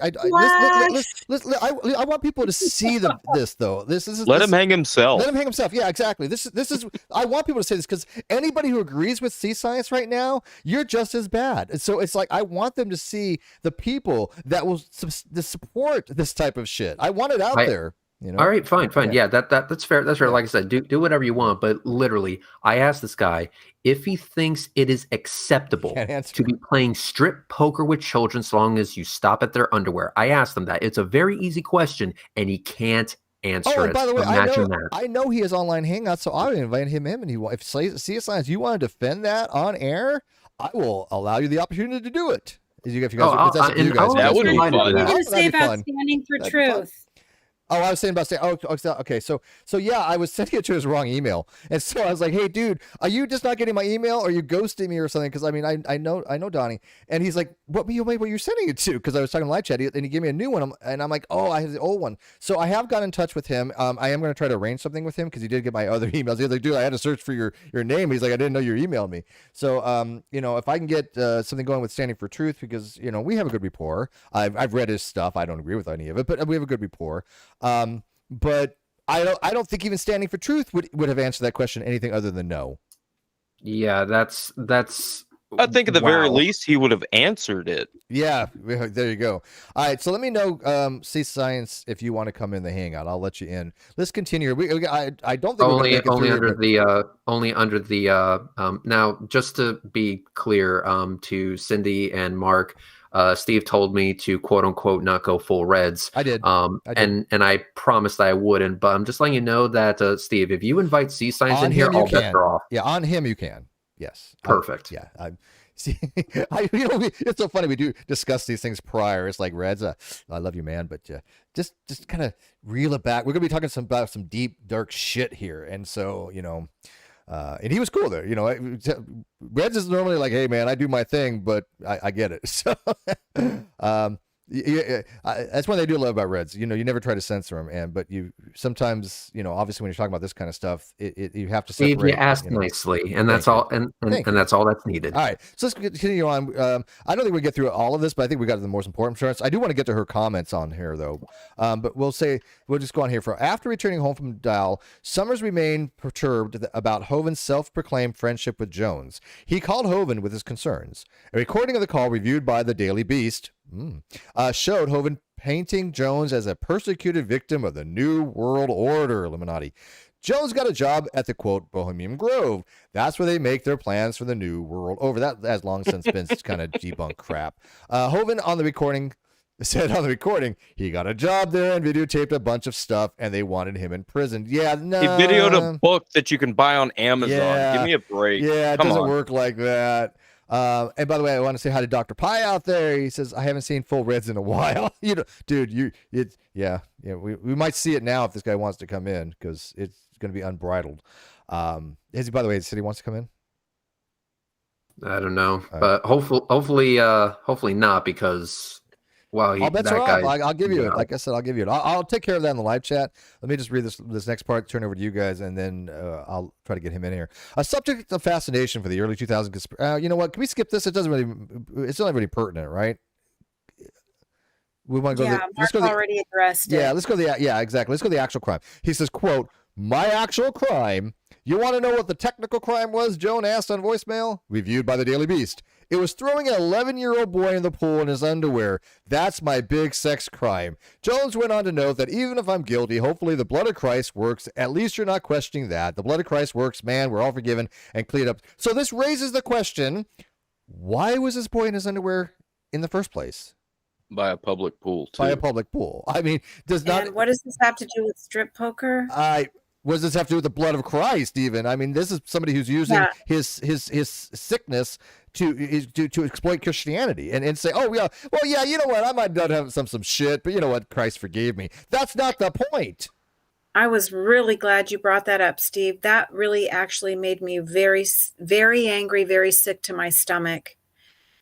want people to see this though. Let him hang himself. Let him hang himself. Yeah, exactly. This is. I want people to say this because anybody who agrees with C Science right now, you're just as bad. And so it's like I want them to see the people that will support this type of shit. I want it out there. All right, fine. Yeah, that's fair. That's fair. Like I said, do whatever you want. But literally, I asked this guy if he thinks it is acceptable to be playing strip poker with children so long as you stop at their underwear. I asked him that. It's a very easy question, and he can't answer Oh, it. and by the way, Imagine that. I know he has online hangouts, so I would invite him in. And if CS Science, you want to defend that on air, I will allow you the opportunity to do it. If you guys, That would be fun. What were you going Oh, to say that'd be about fun. standing for That'd be fun. truth? Oh, I was saying about saying, okay. So yeah, I was sending it to his wrong email. And so I was like, hey, dude, are you just not getting my email? Or are you ghosting me or something? Because I mean, I know Donnie. And he's like, what you're sending it to? Because I was talking live chat and he gave me a new one. And I'm like, oh, I have the old one. So I have got in touch with him. I am going to try to arrange something with him because he did get my other emails. He's like, dude, I had to search for your name. He's like, I didn't know you emailed me. So, if I can get something going with Standing for Truth, because, we have a good rapport. I've read his stuff. I don't agree with any of it, but we have a good rapport. But I don't think even Standing for Truth would have answered that question anything other than no. Yeah, that's. I think at the very least he would have answered it. Yeah, there you go. All right, so let me know, C Science, if you want to come in the hangout. I'll let you in. Let's continue. I don't think only under the now, just to be clear, to Cindi and Mark. Steve told me to quote unquote not go full Reds. I did. And I promised I wouldn't, but I'm just letting you know that Steve, if you invite C Science in here, all bets are off. Yeah, on him you can. Yes. Perfect. See, it's so funny. We do discuss these things prior. It's like Reds. I love you, man, but just kind of reel it back. We're gonna be talking about some deep, dark shit here, and so and he was cool there. Reds is normally like, hey man, I do my thing, but I get it. So that's one they do love about Reds. You never try to censor them, but you sometimes, obviously when you're talking about this kind of stuff, you have to separate. Steve, you asked nicely, and that's all, and that's all that's needed. All right, so let's continue on. I don't think we get through all of this, but I think we got to the most important parts. I do want to get to her comments on here though, but we'll just go on here. After returning home from Dial, Summers remained perturbed about Hovind's self-proclaimed friendship with Jones. He called Hovind with his concerns. A recording of the call, reviewed by the Daily Beast, showed Hovind painting Jones as a persecuted victim of the New World Order Illuminati. Jones got a job at the, quote, Bohemian Grove. That's where they make their plans for the New World Order. That has long since been kind of debunked crap. Hovind said on the recording, he got a job there and videotaped a bunch of stuff, and they wanted him in prison. Yeah, no. He videoed a book that you can buy on Amazon. Yeah, give me a break. Yeah, it doesn't work like that. And by the way, I want to say hi to Dr. Pie out there. He says, I haven't seen full Reds in a while. Dude, we might see it now if this guy wants to come in, because it's going to be unbridled. By the way, said he wants to come in? I don't know, but hopefully not, because I'll bet you off. I'll give you it. Like I said, I'll give you it. I'll take care of that in the live chat. Let me just read this next part, turn over to you guys, and then I'll try to get him in here. A subject of fascination for the early 2000s. You know what? Can we skip this? It's not really pertinent, right? We want to go. Mark already addressed it. Yeah, let's go. Exactly. Let's go to the actual crime. He says, quote, my actual crime. You want to know what the technical crime was? Joan asked on voicemail. Reviewed by the Daily Beast. It was throwing an 11-year-old boy in the pool in his underwear. That's my big sex crime. Jones went on to note that even if I'm guilty, hopefully the blood of Christ works. At least you're not questioning that. The blood of Christ works, man. We're all forgiven and cleared up. So this raises the question, why was this boy in his underwear in the first place? By a public pool, too. By a public pool. I mean, And what does this have to do with strip poker? What does this have to do with the blood of Christ? Even, I mean, this is somebody who's using his sickness to exploit Christianity and say, oh yeah, well yeah, you know what, I might not have some shit, but you know what, Christ forgave me. That's not the point. I was really glad you brought that up, Steve. That really actually made me very, very angry, very sick to my stomach.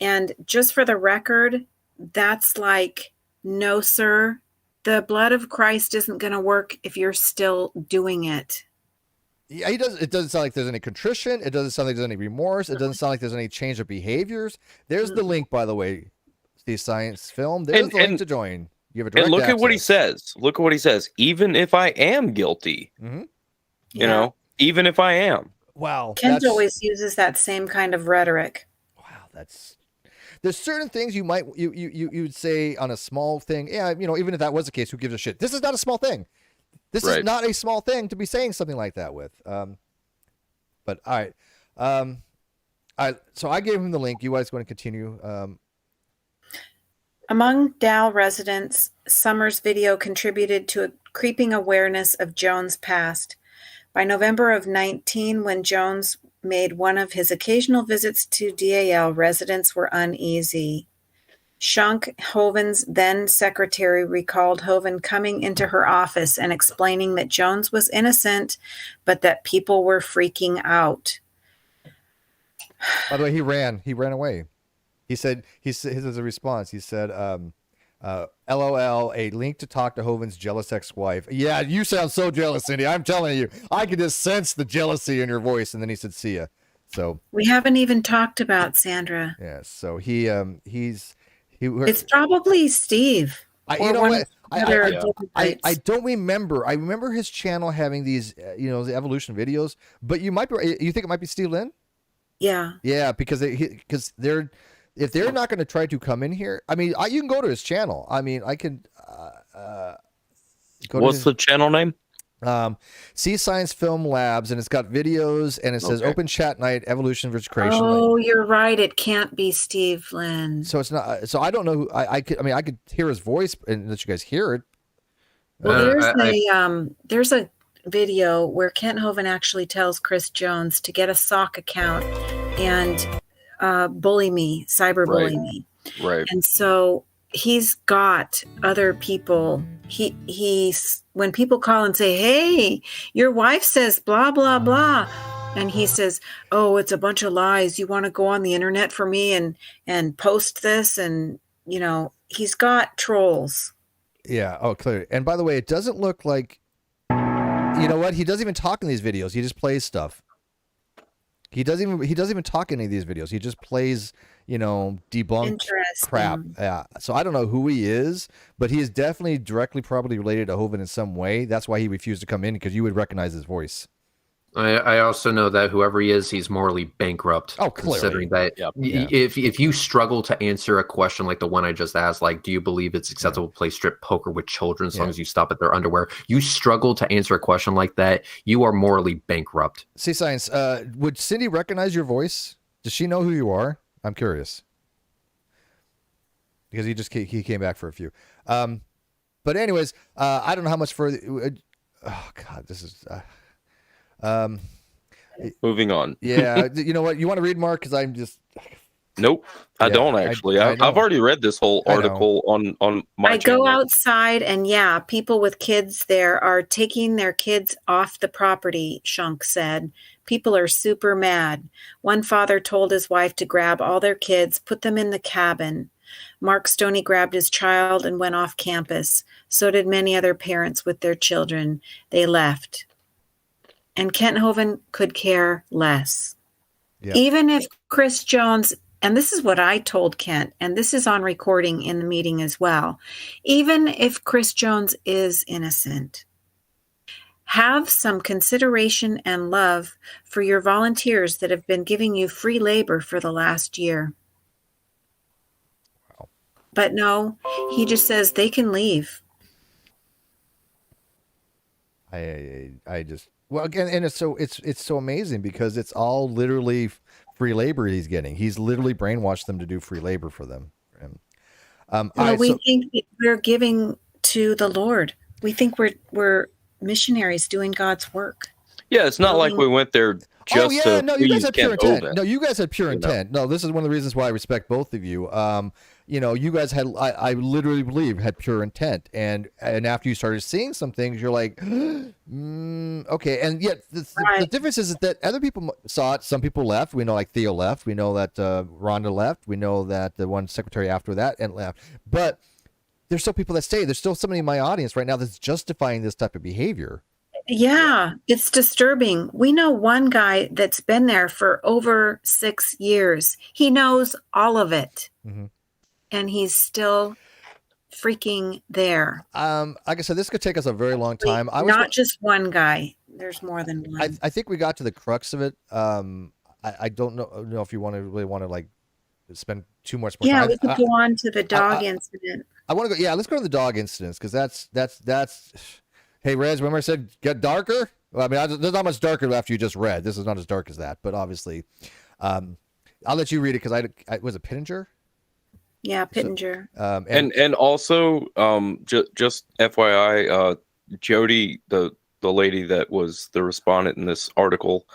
And just for the record, that's like, no, sir. The blood of Christ isn't going to work if you're still doing it. Yeah, it doesn't sound like there's any contrition. It doesn't sound like there's any remorse. It doesn't sound like there's any change of behaviors. There's the link, by the way, the science film. There's the link to join. You have a direct look access. At what he says. Look at what he says. Even if I am guilty, you know, even if I am. Wow. Kent always uses that same kind of rhetoric. Wow, there's certain things you would say on a small thing. Yeah, you know, even if that was the case, who gives a shit? This is not a small thing. This is not a small thing to be saying something like that with. But all right. So I gave him the link. You guys going to continue? Among Dow residents, Summers' video contributed to a creeping awareness of Jones' past. By November of 19, when Jones made one of his occasional visits to DAL, residents were uneasy. Shunk, Hovind's then secretary, recalled Hovind coming into her office and explaining that Jones was innocent, but that people were freaking out. By the way, he ran away. He said, his as a response, he said, LOL, a link to talk to Hovind's jealous ex-wife. Yeah, you sound so jealous, Cindy. I'm telling you, I could just sense the jealousy in your voice. And then he said, see ya. So we haven't even talked about Sandra. Yeah, so it's probably Steve. You know what? I don't remember. I remember his channel having these, the evolution videos. But you think it might be Steve Lynn? Yeah. Yeah, because they're. If they're not going to try to come in here, I mean, you can go to his channel. I mean, I could. What's the channel name? Sea Science Film Labs, and it's got videos, and it says Open Chat Night, Evolution versus Creation. Oh, you're right. It can't be Steve Lynn. So it's not. So I don't know who I could hear his voice and let you guys hear it. Well, there's a video where Kent Hovind actually tells Chris Jones to get a sock account and bully me, cyberbully me. Right. And so he's got other people. He's when people call and say, hey, your wife says blah, blah, blah. And he says, oh, it's a bunch of lies. You want to go on the internet for me and post this? And, he's got trolls. Yeah. Oh, clearly. And by the way, it doesn't look like, you know what? He doesn't even talk in these videos. He just plays stuff. He doesn't even talk in any of these videos. He just plays, debunked crap. Yeah. So I don't know who he is, but he is definitely directly probably related to Hovind in some way. That's why he refused to come in, because you would recognize his voice. I also know that whoever he is, he's morally bankrupt. Oh, clearly. Considering that if you struggle to answer a question like the one I just asked, like, do you believe it's acceptable to play strip poker with children as long as you stop at their underwear? You struggle to answer a question like that, you are morally bankrupt. See, Science, would Cindi recognize your voice? Does she know who you are? I'm curious. Because he came back for a few. But anyways, I don't know how much further. Oh, God, this is... moving on. Yeah, you know what? You want to read, Mark? Because I'm just. Nope, I don't actually. I've already read this whole article on my. I channel. go outside, and people with kids there are taking their kids off the property. Shunk said, "People are super mad." One father told his wife to grab all their kids, put them in the cabin. Mark Stoney grabbed his child and went off campus. So did many other parents with their children. They left. And Kent Hovind could care less. Yep. Even if Chris Jones, and this is what I told Kent, and this is on recording in the meeting as well, even if Chris Jones is innocent, have some consideration and love for your volunteers that have been giving you free labor for the last year. Wow. But no, he just says they can leave. I just... Well, again, and it's so amazing because it's all literally free labor he's getting. He's literally brainwashed them to do free labor for them. We think we're giving to the Lord. We think we're missionaries doing God's work. Yeah, it's not like we went there just to no, you guys had pure intent. Hovind. No, you guys had pure intent. No, this is one of the reasons why I respect both of you. You guys had, I literally believe, had pure intent. And after you started seeing some things, you're like, okay. And yet the difference is that other people saw it. Some people left. We know, like Theo left. We know that Rhonda left. We know that the one secretary after that and left. But there's still people that stay. There's still somebody in my audience right now that's justifying this type of behavior. Yeah, it's disturbing. We know one guy that's been there for over 6 years. He knows all of it. Mm-hmm. And he's still freaking there. Like I said, this could take us a very long time. Not just one guy. There's more than one. I think we got to the crux of it. I don't know if you really want to like spend too much more time. Yeah, we could go on to the dog incident. I want to go. Yeah, let's go to the dog incidents because that's. Hey, Rez, remember I said get darker? Well, I mean, there's not much darker after you just read. This is not as dark as that, but obviously, I'll let you read it because I was it Pittenger. Yeah, Pittenger. And also, just FYI, Jody, the lady that was the respondent in this article,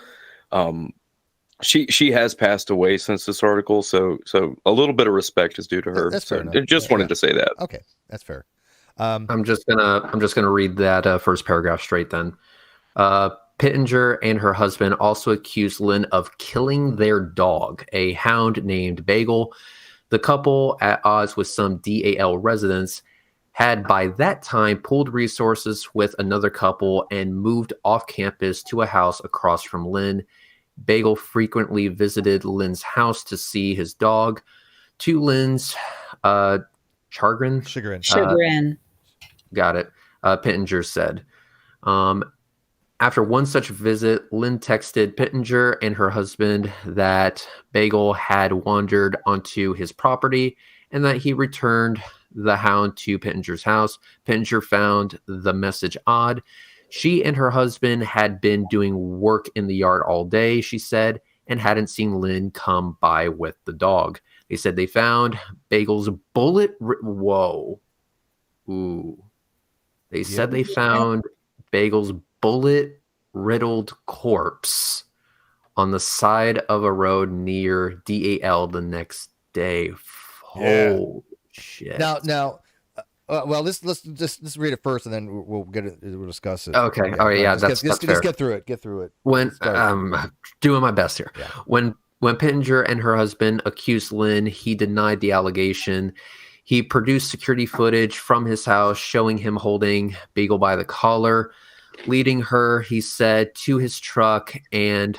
she has passed away since this article, so a little bit of respect is due to her. That's fair enough. I just wanted to say that. Okay, that's fair. I'm just gonna read that first paragraph straight then. Pittenger and her husband also accused Lynn of killing their dog, a hound named Bagel. The couple, at odds with some DAL residents, had by that time pooled resources with another couple and moved off campus to a house across from Lynn. Bagel frequently visited Lynn's house to see his dog. To Lynn's chagrin. Got it. Pittenger said. After one such visit, Lynn texted Pittenger and her husband that Bagel had wandered onto his property and that he returned the hound to Pittenger's house. Pittenger found the message odd. She and her husband had been doing work in the yard all day, she said, and hadn't seen Lynn come by with the dog. They said they found Bagel's bullet. Whoa. Ooh. They said they found Bagel's bullet-riddled corpse on the side of a road near DAL the next day. Holy shit! Now, well, let's just read it first, and then we'll discuss it. Okay. All right. Yeah, just that's fair. Just get through it. Get through it. When doing my best here. Yeah. When Pittenger and her husband accused Lynn, he denied the allegation. He produced security footage from his house showing him holding Bagel by the collar, leading her, he said, to his truck to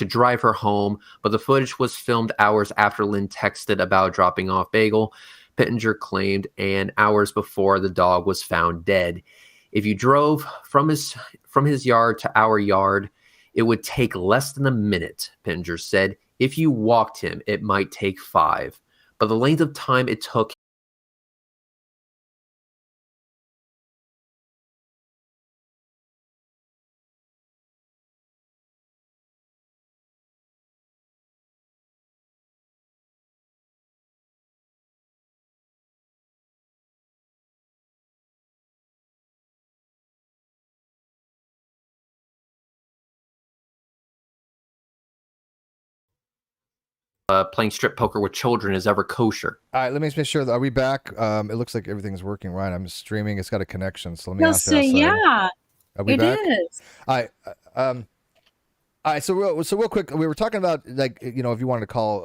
drive her home. But the footage was filmed hours after Lynn texted about dropping off Bagel, Pittenger claimed, and hours before the dog was found dead. If you drove from his yard to our yard, it would take less than a minute, Pittenger said. If you walked him, it might take 5. But the length of time it took playing strip poker with children is ever kosher. All right, let me make sure. Are we back? It looks like everything's working right. I'm streaming. It's got a connection, so let me ask that. Yeah, are we back? Is. All right. All right. So real quick, we were talking about, like, if you wanted to call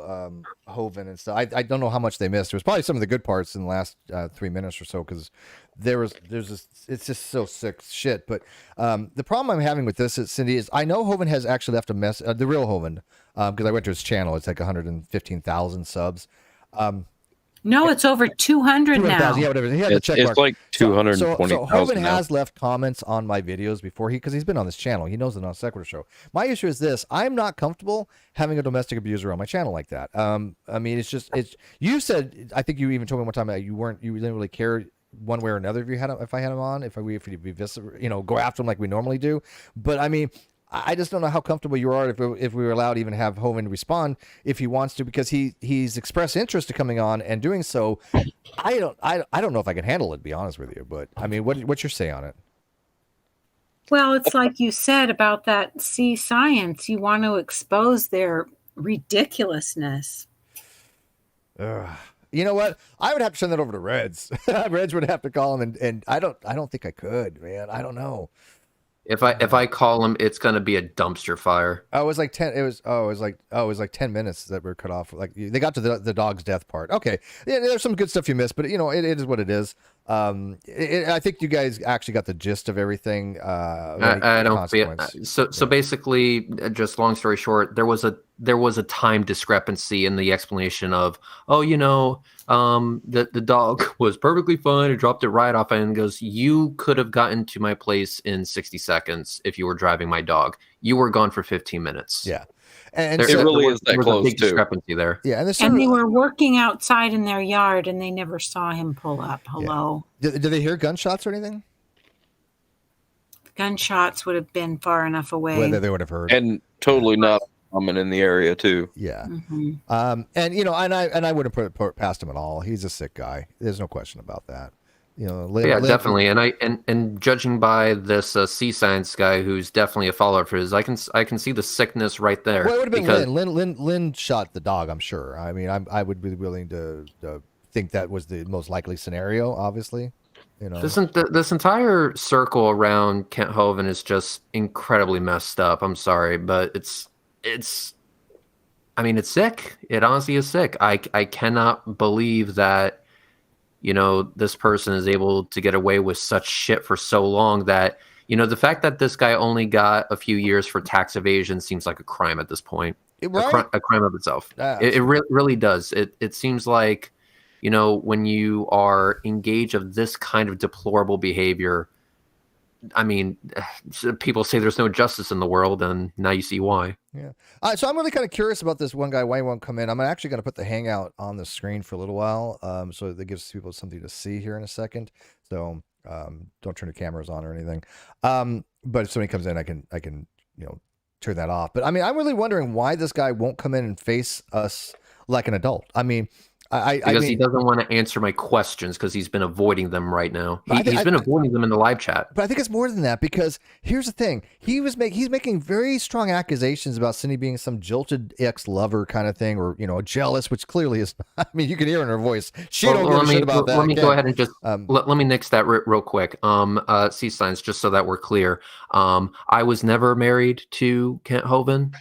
Hovind and stuff. I don't know how much they missed. It was probably some of the good parts in the last 3 minutes or so, because there's this. It's just so sick shit. But the problem I'm having with this, Cindi, is I know Hovind has actually left a mess. The real Hovind. Because I went to his channel. It's like 115,000 subs. No, it's over 200 now. Yeah, whatever. He had the check mark. It's like 220,000. So Hovind has left comments on my videos before, because he's been on this channel. He knows the Non-Sequitur Show. My issue is this: I'm not comfortable having a domestic abuser on my channel like that. I mean, it's. You said, I think you even told me one time that you didn't really care one way or another if I had him on, if we go after him like we normally do. But I mean, I just don't know how comfortable you are if we were allowed to even have Hovind respond if he wants to, because he's expressed interest to coming on and doing so. I don't know if I can handle it, to be honest with you. But I mean, what's your say on it? Well, it's like you said about that science. You want to expose their ridiculousness. You know what? I would have to send that over to Reds. Reds would have to call him, and I don't think I could, man. I don't know. If I call him, it's gonna be a dumpster fire. Oh, it was like 10. It was like 10 minutes that were cut off. Like, they got to the dog's death part. Okay, yeah, there's some good stuff you missed, but it is what it is. I think you guys actually got the gist of everything. I don't feel so. Basically, just long story short, there was a time discrepancy in the explanation of, the dog was perfectly fine. It dropped it right off, and goes, you could have gotten to my place in 60 seconds if you were driving my dog. You were gone for 15 minutes. Yeah. And it really is that close, a big discrepancy there. Yeah, and they were working outside in their yard, and they never saw him pull up. Hello. Yeah. Did they hear gunshots or anything? Gunshots would have been far enough away. Whether they would have heard. And totally not common in the area too. Yeah. Mm-hmm. And I wouldn't put it past him at all. He's a sick guy. There's no question about that. Lynn, definitely. And judging by this C science guy, who's definitely a follower of his, I can see the sickness right there. Well, it would have been Lynn shot the dog, I'm sure. I mean, I would be willing to think that was the most likely scenario, obviously. This entire circle around Kent Hovind is just incredibly messed up. I'm sorry, but it's sick. It honestly is sick. I cannot believe that, this person is able to get away with such shit for so long that, the fact that this guy only got a few years for tax evasion seems like a crime at this point. Right? A crime of itself. It really does. It seems like, when you are engaged of this kind of deplorable behavior, I mean, people say there's no justice in the world, and now you see why. Yeah. So I'm really kind of curious about this one guy, why he won't come in. I'm actually going to put the Hangout on the screen for a little while, so that gives people something to see here in a second. So don't turn the cameras on or anything. But if somebody comes in, I can turn that off. But I mean, I'm really wondering why this guy won't come in and face us like an adult. I mean, because he doesn't want to answer my questions because he's been avoiding them right now. He's been avoiding them in the live chat. But I think it's more than that, because here's the thing: he's making very strong accusations about Cindi being some jilted ex-lover kind of thing, or jealous, which clearly is. I mean, you can hear in her voice she don't give a shit about that. Let me go ahead and just let me nix that real quick. C signs, just so that we're clear. I was never married to Kent Hovind,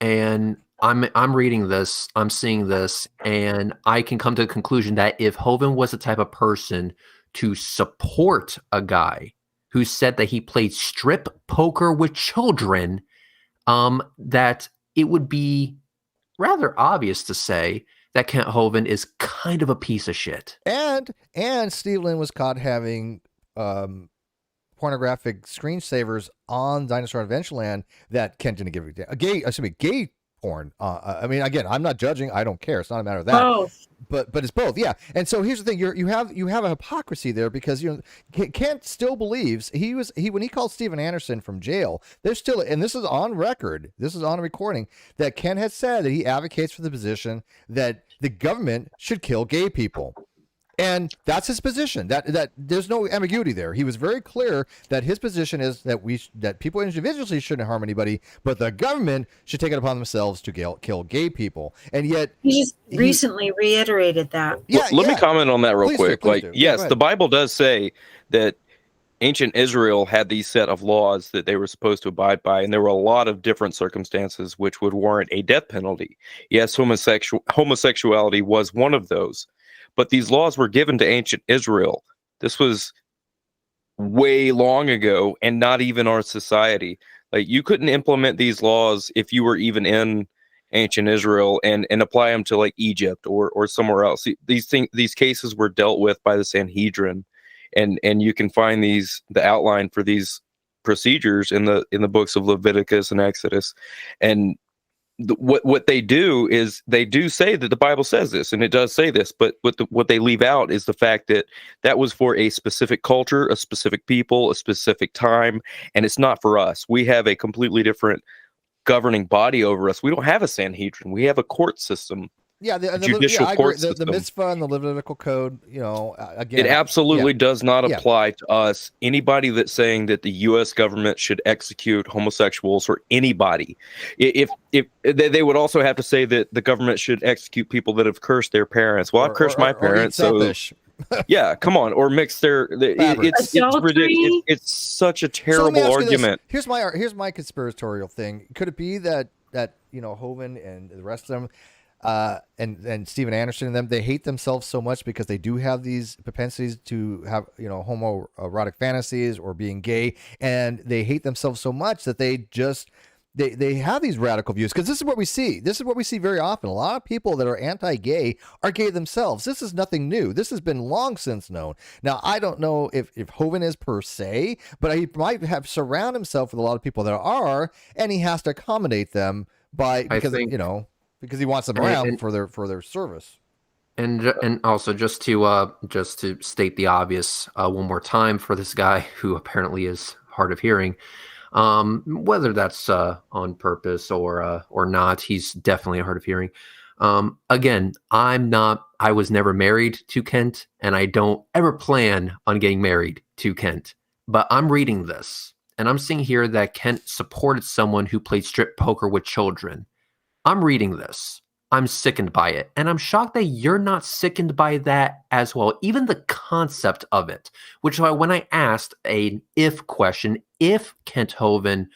and I'm reading this, I'm seeing this, and I can come to the conclusion that if Hovind was the type of person to support a guy who said that he played strip poker with children, that it would be rather obvious to say that Kent Hovind is kind of a piece of shit. And Steve Lynn was caught having pornographic screensavers on Dinosaur Adventureland that Kent didn't give a gay porn. I mean, again, I'm not judging. I don't care. It's not a matter of that. Both. But it's both, yeah. And so here's the thing: you have a hypocrisy there, because Kent still believes when he called Steven Anderson from jail. There's still, and this is on record, this is on a recording, that Kent has said that he advocates for the position that the government should kill gay people. And that's his position. That there's no ambiguity there. He was very clear that his position is that people individually shouldn't harm anybody, but the government should take it upon themselves to kill gay people. And yet he just recently reiterated that. Yeah, let me comment on that real quick. Yes, the Bible does say that ancient Israel had these set of laws that they were supposed to abide by, and there were a lot of different circumstances which would warrant a death penalty. Yes, homosexuality was one of those. But these laws were given to ancient Israel. This was way long ago, and not even our society. Like, you couldn't implement these laws if you were even in ancient Israel and apply them to like Egypt or somewhere else. These cases were dealt with by the Sanhedrin, and you can find the outline for these procedures in the books of Leviticus and Exodus. And what they do is they do say that the Bible says this, and it does say this, but what they leave out is the fact that was for a specific culture, a specific people, a specific time, and it's not for us. We have a completely different governing body over us. We don't have a Sanhedrin. We have a court system. Yeah, judicial court the system. mitzvah and the Levitical code, again. It absolutely does not apply to us. Anybody that's saying that the U.S. government should execute homosexuals, or anybody, if they would also have to say that the government should execute people that have cursed their parents. Well, I've cursed my parents, so yeah, come on, or mix it's ridiculous. It's such a terrible argument. Here's my conspiratorial thing. Could it be that Hovind and the rest of them, and Steven Anderson and them, they hate themselves so much because they do have these propensities to have homoerotic fantasies or being gay, and they hate themselves so much that they have these radical views? Because this is what we see. This is what we see very often. A lot of people that are anti-gay are gay themselves. This is nothing new. This has been long since known. Now, I don't know if Hovind is per se, but he might have surrounded himself with a lot of people that are, and he has to accommodate them because he wants them around for their service. And also just to state the obvious one more time for this guy who apparently is hard of hearing, whether that's on purpose or not, he's definitely hard of hearing. Again, I was never married to Kent, and I don't ever plan on getting married to Kent. But I'm reading this, and I'm seeing here that Kent supported someone who played strip poker with children. I'm reading this. I'm sickened by it. And I'm shocked that you're not sickened by that as well. Even the concept of it, which is why when I asked an if question, if Kent Hovind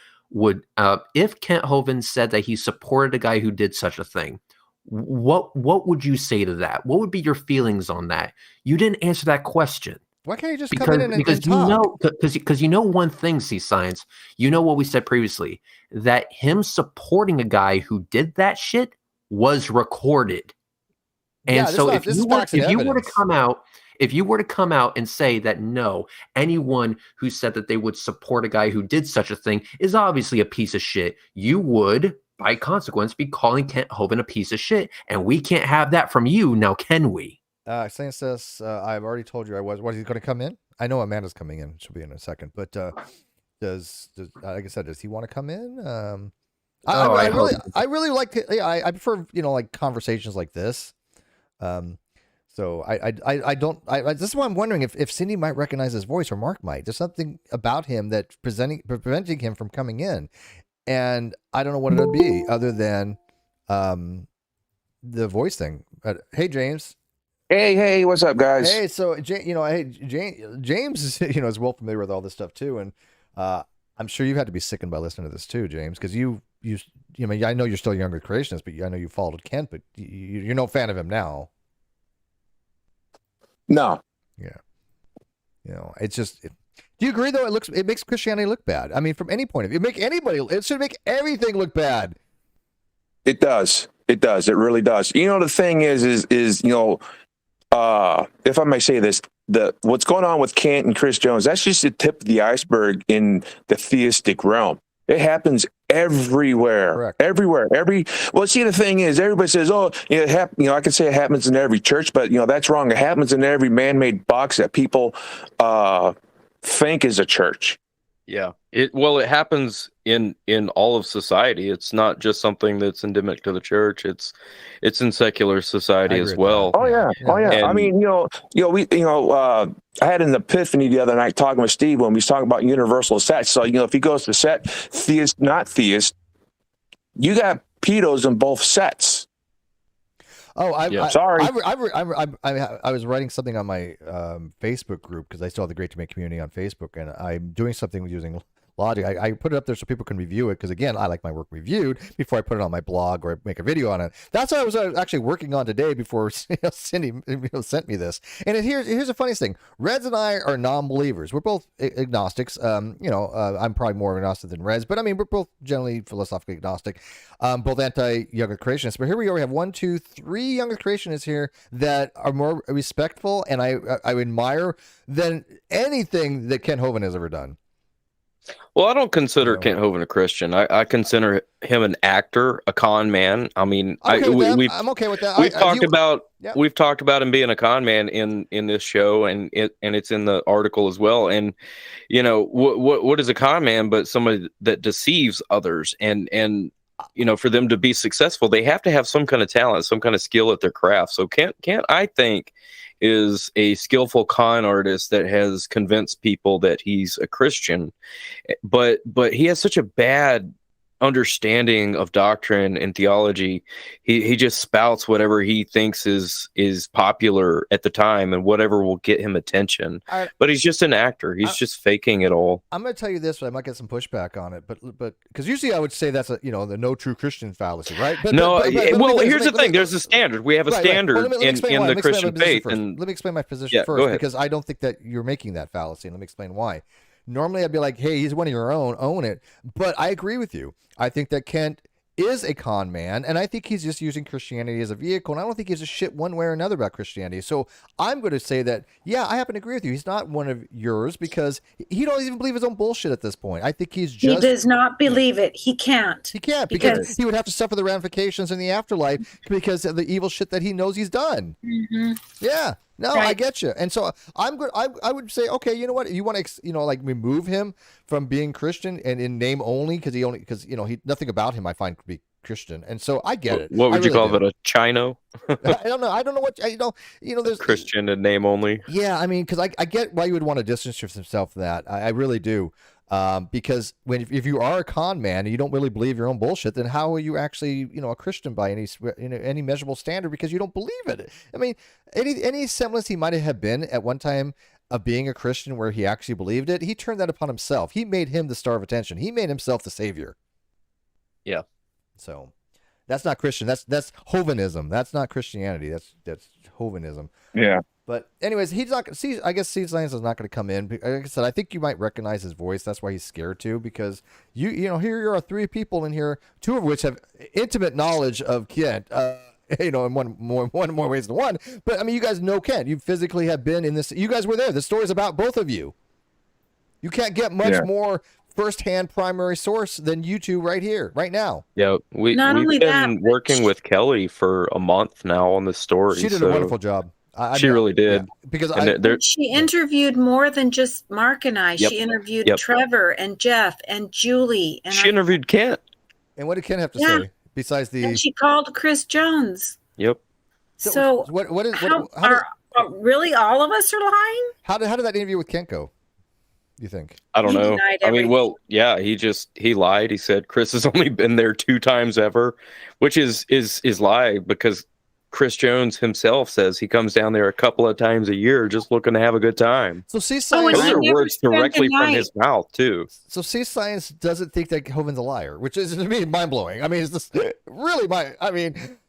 said that he supported a guy who did such a thing, what would you say to that? What would be your feelings on that? You didn't answer that question. Why can't you just come in and talk? Because you know one thing, see science. You know what we said previously, that him supporting a guy who did that shit was recorded. And so if you were to come out and say that no, anyone who said that they would support a guy who did such a thing is obviously a piece of shit, you would, by consequence, be calling Kent Hovind a piece of shit. And we can't have that from you now, can we? Saint says, I've already told you I was. What, he's going to come in? I know Amanda's coming in. She'll be in a second. But does like I said, does he want to come in? I really like to, I prefer, like conversations like this. So I don't, this is why I'm wondering if Cindi might recognize his voice, or Mark might. There's something about him that preventing him from coming in. And I don't know what it would be other than the voice thing. But, hey, James. Hey, what's up, guys? Hey, so James is is well familiar with all this stuff too, and I'm sure you've had to be sickened by listening to this too, James, because I know you're still a younger creationist, but I know you followed Kent, but you're no fan of him now. No. Yeah. It's just. Do you agree though? It makes Christianity look bad. I mean, from any point of view, it should make everything look bad. It does. It really does. The thing is if I may say this, what's going on with Kent and Chris Jones, that's just the tip of the iceberg in the theistic realm. It happens everywhere. Correct. Everywhere. See, the thing is, everybody says, I can say it happens in every church, but that's wrong. It happens in every man-made box that people think is a church. Yeah. It happens in all of society. It's not just something that's endemic to the church. It's in secular society as well. Oh yeah. And, I mean, I had an epiphany the other night talking with Steve when we was talking about universal sets. So, if he goes to set theist, not theist, you got pedos in both sets. Oh, sorry. I was writing something on my Facebook group because I still have the Great to Make community on Facebook, and I'm doing something using Logic. I put it up there so people can review it because, again, I like my work reviewed before I put it on my blog or make a video on it. That's what I was actually working on today before Cindi sent me this. And here's the funniest thing: Reds and I are non-believers. We're both agnostics. I'm probably more agnostic than Reds, but I mean we're both generally philosophically agnostic. Both anti-younger creationists. But here we are. We have 1, 2, 3 younger creationists here that are more respectful and I admire than anything that Kent Hovind has ever done. Well, I don't consider Kent Hovind a Christian. I consider him an actor, a con man. I mean, I'm okay with that. We've talked about him being a con man in this show, and it's in the article as well. And what is a con man but somebody that deceives others? And for them to be successful, they have to have some kind of talent, some kind of skill at their craft. So Kent, I think, is a skillful con artist that has convinced people that he's a Christian, but he has such a bad understanding of doctrine and theology. He just spouts whatever he thinks is popular at the time and whatever will get him attention. But he's just an actor. He's just faking it all. I'm going to tell you this, but I might get some pushback on it. But because usually I would say that's the no true Christian fallacy, right? Here's the thing. There's a standard. We have a standard in the Christian faith. And let me explain my position first, because I don't think that you're making that fallacy. And let me explain why. Normally, I'd be like, hey, he's one of your own, own it. But I agree with you. I think that Kent is a con man, and I think he's just using Christianity as a vehicle, and I don't think he gives a shit one way or another about Christianity. So I'm going to say that, I happen to agree with you. He's not one of yours because he don't even believe his own bullshit at this point. I think he's just... He does not believe it. He can't. He can't because he would have to suffer the ramifications in the afterlife because of the evil shit that he knows he's done. Mm-hmm. No, right. I get you. And so I'm good. I would say, okay, you know what? You want to, remove him from being Christian and in name only because he nothing about him I find could be Christian, and so I get it. What would you call it? A Chino? I don't know. I don't know what there's Christian in name only. Yeah, I mean, because I get why you would want to distance yourself from that. I really do. Because if you are a con man and you don't really believe your own bullshit, then how are you actually, a Christian by any measurable standard? Because you don't believe it. I mean, any semblance he might have been at one time of being a Christian where he actually believed it, he turned that upon himself. He made him the star of attention. He made himself the savior. Yeah. So that's not Christian. That's Hovinism. That's not Christianity. That's Hovinism. Yeah. But anyways, he's not. See, I guess Steve Science is not going to come in. Like I said, I think you might recognize his voice. That's why he's scared too, because here are three people in here, two of which have intimate knowledge of Kent. In one more ways than one. But I mean, you guys know Kent. You physically have been in this. You guys were there. The story's about both of you. You can't get much more first-hand primary source than you two right here, right now. Yeah, we've been working with Kelly for a month now on this story. She did a wonderful job. She really did. Yeah, because she interviewed more than just Mark and I. Yep. She interviewed Trevor and Jeff and Julie. And she interviewed Kent. And what did Kent have to say besides the? And she called Chris Jones. Yep. So really all of us are lying? How did that interview with Kent go? You think? I don't know. I mean, he lied. He said Chris has only been there 2 times ever, which is lie, because Chris Jones himself says he comes down there a couple of times a year just looking to have a good time. So C-Science, those are words directly from his mouth too. So C-Science doesn't think that Hovind's a liar, which is, to me, mind-blowing. I mean, it's just really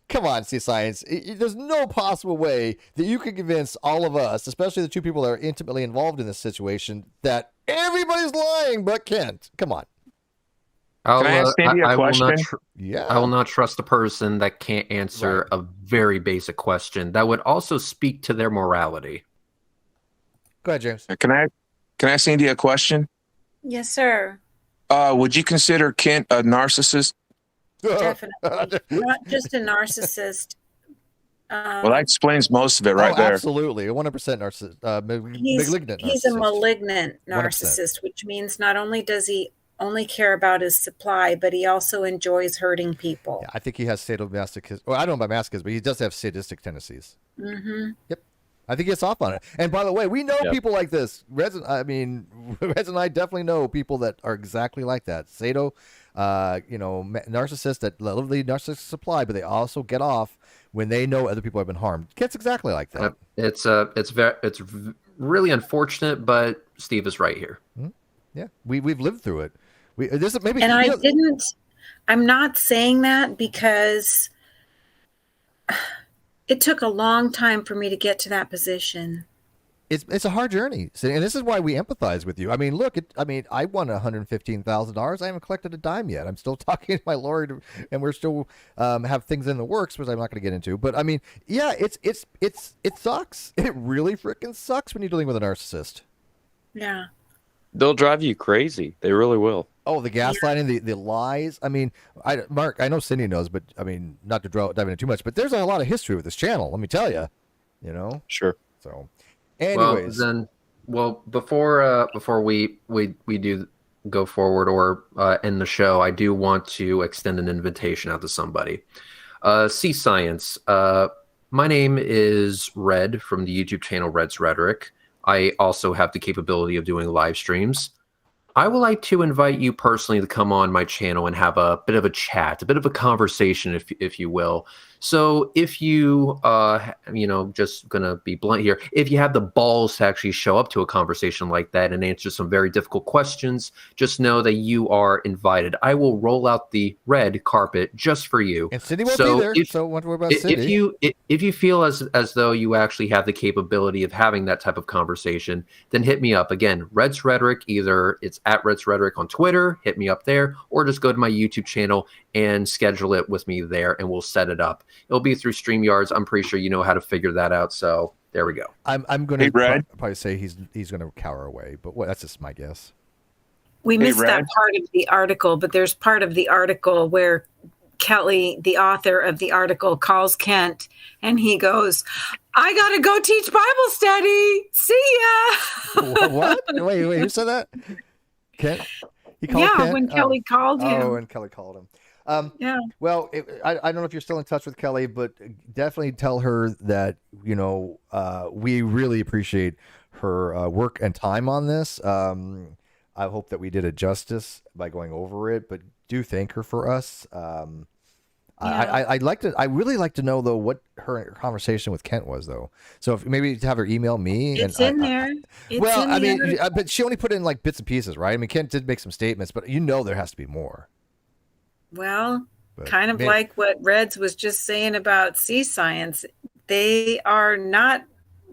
come on, C-Science. There's no possible way that you could convince all of us, especially the two people that are intimately involved in this situation, that everybody's lying but Kent. Come on. Can I ask Andy a question? I will not trust a person that can't answer a very basic question that would also speak to their morality. Go ahead, James. Can I ask Andy a question? Yes, sir. Would you consider Kent a narcissist? Definitely. Not just a narcissist. Well, that explains most of it there. Absolutely. 100% narcissist. Malignant. He's a malignant narcissist, 100%. Which means not only does he only care about his supply, but he also enjoys hurting people. Yeah, I think he has sadomasochism. Well, I don't know about masochism, but he does have sadistic tendencies. Mm-hmm. Yep. I think it's off on it. And by the way, we know people like this. Rez and I definitely know people that are exactly like that. Sado, narcissists that love the narcissistic supply, but they also get off when they know other people have been harmed. It's exactly like that. It's really unfortunate, but Steve is right here. Mm-hmm. Yeah, we've lived through it. I'm not saying that because it took a long time for me to get to that position. It's a hard journey, and this is why we empathize with you. I mean, look, I won $115,000. I haven't collected a dime yet. I'm still talking to my lawyer, and we're still have things in the works, which I'm not going to get into. But I mean, yeah, it sucks. It really freaking sucks when you're dealing with a narcissist. Yeah. They'll drive you crazy. They really will. Oh, the gaslighting, the lies. I mean, Mark, I know Cindi knows, but I mean, not to dive into too much, but there's a lot of history with this channel. Let me tell you. Sure. So, anyways, before we do go forward or end the show, I do want to extend an invitation out to somebody. C-Science. My name is Red from the YouTube channel Red's Rhetoric. I also have the capability of doing live streams. I would like to invite you personally to come on my channel and have a bit of a chat, a bit of a conversation, if you will. So if you, just going to be blunt here, if you have the balls to actually show up to a conversation like that and answer some very difficult questions, just know that you are invited. I will roll out the red carpet just for you. And Cindi won't be there, so don't worry about Cindi. If you feel as though you actually have the capability of having that type of conversation, then hit me up. Again, Red's Rhetoric, either it's at Red's Rhetoric on Twitter, hit me up there, or just go to my YouTube channel and schedule it with me there, and we'll set it up. It'll be through StreamYards. I'm pretty sure you know how to figure that out. So there we go. I'm going to probably say he's going to cower away, but that's just my guess. We missed that part of the article, but there's part of the article where Kelly, the author of the article, calls Kent, and he goes, "I got to go teach Bible study. See ya." What? Wait, who said that? Kent? He called Kent? When Kelly called him. Oh, when Kelly called him. Yeah. Well, I don't know if you're still in touch with Kelly, but definitely tell her that, we really appreciate her work and time on this. I hope that we did it justice by going over it, but do thank her for us. I'd really like to know though what her conversation with Kent was though. So if maybe have her email me. It's in there. But she only put in like bits and pieces, right? I mean, Kent did make some statements, but there has to be more. Well, kind of like what Reds was just saying about sea science. They are not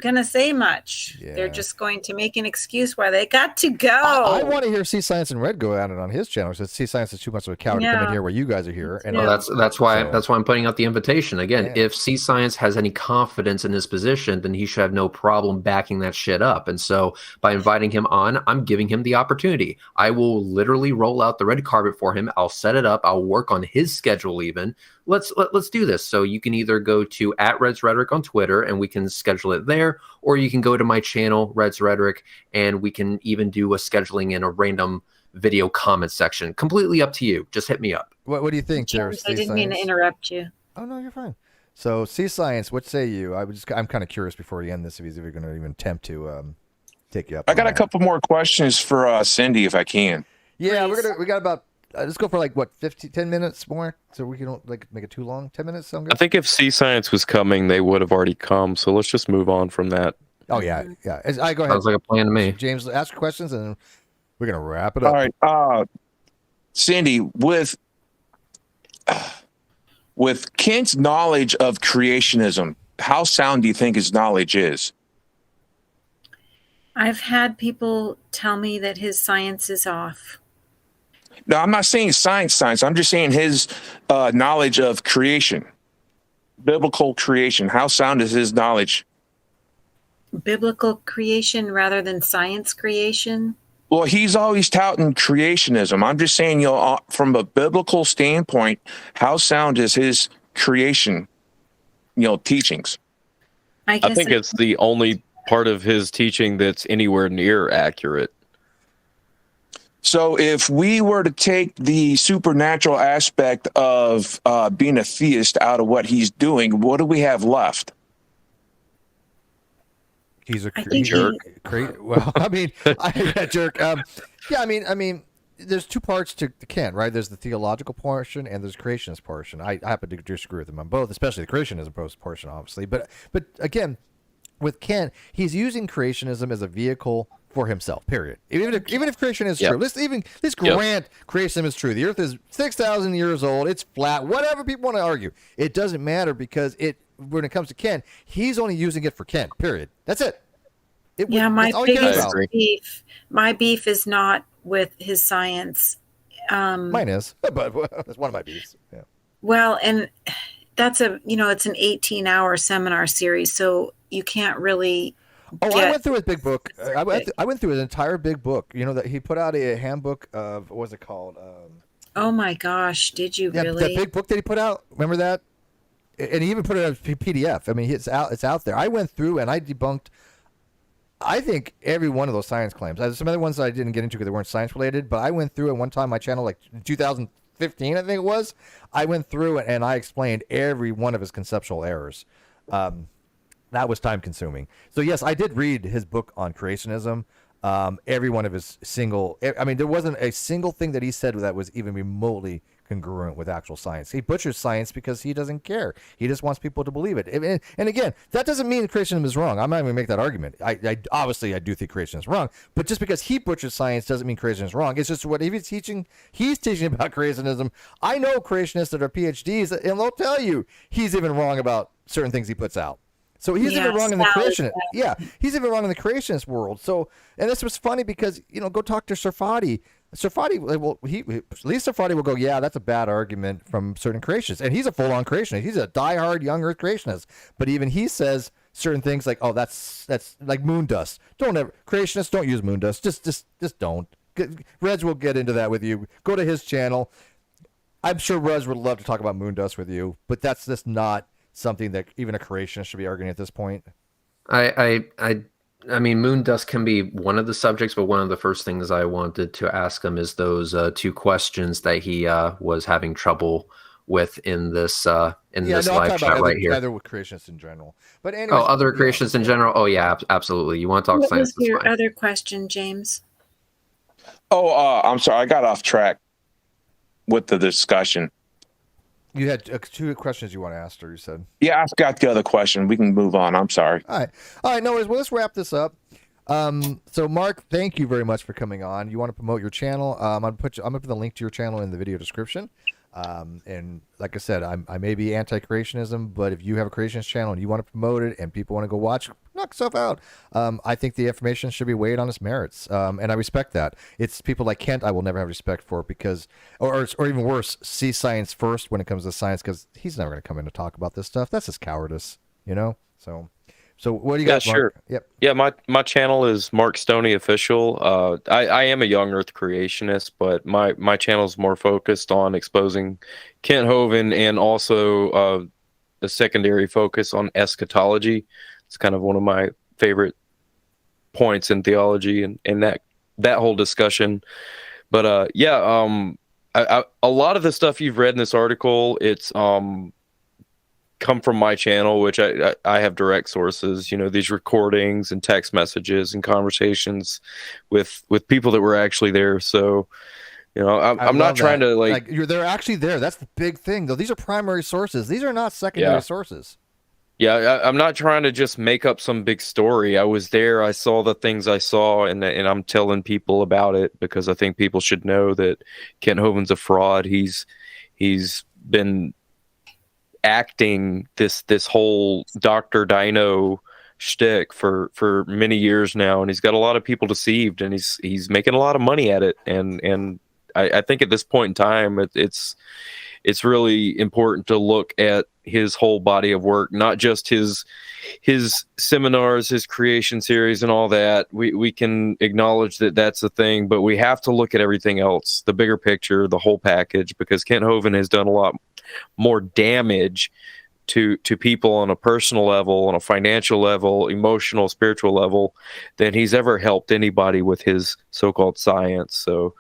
going to say much. Yeah. They're just going to make an excuse why they got to go. I want to hear Sea Science and Red go at it on his channel. He says Sea Science is too much of a coward to come in here where you guys are here. And that's why I'm putting out the invitation again. Yeah. If Sea Science has any confidence in his position, then he should have no problem backing that shit up. And so by inviting him on, I'm giving him the opportunity. I will literally roll out the red carpet for him. I'll set it up. I'll work on his schedule even. Let's do this. So you can either go to @RedsRhetoric on Twitter and we can schedule it there, or you can go to my channel, Reds Rhetoric, and we can even do a scheduling in a random video comment section. Completely up to you. Just hit me up. What do you think, James, I didn't mean to interrupt you. Oh no, you're fine. So Sea Science, what say you? I'm kind of curious before you end this if he's ever going to even attempt to take you up. I got a couple more questions for Cindi if I can. Yeah, please. we got about. Let's go for 10 minutes more, so we don't make it too long. 10 minutes, sound good? I think if Sea Science was coming, they would have already come. So let's just move on from that. Oh yeah. Go ahead. Sounds like a plan to me. James, ask questions, and we're gonna wrap it up. All right, Cindi, with Kent's knowledge of creationism, how sound do you think his knowledge is? I've had people tell me that his science is off. No, I'm not saying science. I'm just saying his knowledge of creation, biblical creation. How sound is his knowledge? Biblical creation rather than science creation? Well, he's always touting creationism. I'm just saying, from a biblical standpoint, how sound is his creation, teachings? I think it's the only part of his teaching that's anywhere near accurate. So if we were to take the supernatural aspect of being a theist out of what he's doing, what do we have left? He's a jerk. Well, I mean, a jerk. I mean, there's two parts to Kent, right? There's the theological portion and there's the creationist portion. I happen to disagree with him on both, especially the creationism portion, obviously. But again, with Kent, he's using creationism as a vehicle for himself, period. Even if creation is true, let's grant creationism is true. The earth is 6,000 years old. It's flat. Whatever people want to argue, it doesn't matter because when it comes to Kent, he's only using it for Kent, period. That's it. My biggest beef is not with his science. Mine is, but that's one of my beefs. Yeah. Well, and that's it's an 18-hour seminar series, so you can't really. I went through his big book. I went through his entire big book. That he put out a handbook of what was it called? Oh my gosh! Did you really? That big book that he put out. Remember that? And he even put it as a PDF. I mean, it's out there. I went through and I debunked. I think every one of those science claims. There's some other ones that I didn't get into because they weren't science related. But I went through at one time on my channel, like 2015, I think it was. I went through and I explained every one of his conceptual errors. That was time consuming. So yes, I did read his book on creationism. Every one of his there wasn't a single thing that he said that was even remotely congruent with actual science. He butchers science because he doesn't care. He just wants people to believe it. And again, that doesn't mean creationism is wrong. I'm not even going to make that argument. I obviously I do think creation is wrong, but just because he butchers science doesn't mean creation is wrong. It's just what if he's teaching about creationism. I know creationists that are PhDs, and they'll tell you he's even wrong about certain things he puts out. So he's even wrong in the creationist. Yeah, he's even wrong in the creationist world. So, and this was funny because go talk to Sarfati. Sarfati, well, at least Sarfati will go, yeah, that's a bad argument from certain creationists, and he's a full-on creationist. He's a diehard young Earth creationist. But even he says certain things like, oh, that's like moon dust. Creationists don't use moon dust. Just don't. Reg will get into that with you. Go to his channel. I'm sure Reg would love to talk about moon dust with you, but that's just not something that even a creationist should be arguing at this point. I I mean, moon dust can be one of the subjects, but one of the first things I wanted to ask him is those 2 questions that he was having trouble with in this live chat right here. Other creationists in general, but anyway. Other creationists in general. Oh yeah, absolutely. You want to talk science? What was your other question, James? Oh, I'm sorry, I got off track with the discussion. You had 2 questions you want to ask her, you said. Yeah, I forgot the other question. We can move on. I'm sorry. All right, no worries. Well, let's wrap this up. So Mark, thank you very much for coming on. You want to promote your channel? I'm gonna put the link to your channel in the video description. And like I said, I may be anti-creationism, but if you have a creationist channel and you want to promote it and people want to go watch, knock yourself out. I think the information should be weighed on its merits. And I respect that. It's people like Kent I will never have respect for because, or even worse, see science first when it comes to science, because he's never going to come in to talk about this stuff. That's just cowardice, you know? So what do you got? Yeah, sure. Yep. Yeah, my channel is Mark Stoney Official. I am a young Earth creationist, but my channel is more focused on exposing Kent Hovind and also the secondary focus on eschatology. It's kind of one of my favorite points in theology and that whole discussion. But a lot of the stuff you've read in this article, it's come from my channel, which I have direct sources, you know, these recordings and text messages and conversations with people that were actually there. So, you know, I'm not trying to like they're actually there. That's the big thing though. These are primary sources. These are not secondary sources. Yeah. I'm not trying to just make up some big story. I was there. I saw the things I saw and I'm telling people about it because I think people should know that Kent Hovind's a fraud. He's been acting this whole Dr. Dino shtick for many years now, and he's got a lot of people deceived, and he's making a lot of money at it. And I think at this point in time, it's really important to look at his whole body of work, not just his seminars, his creation series, and all that. We can acknowledge that that's a thing, but we have to look at everything else, the bigger picture, the whole package, because Kent Hovind has done a lot more damage to people on a personal level, on a financial level, emotional, spiritual level, than he's ever helped anybody with his so-called science. So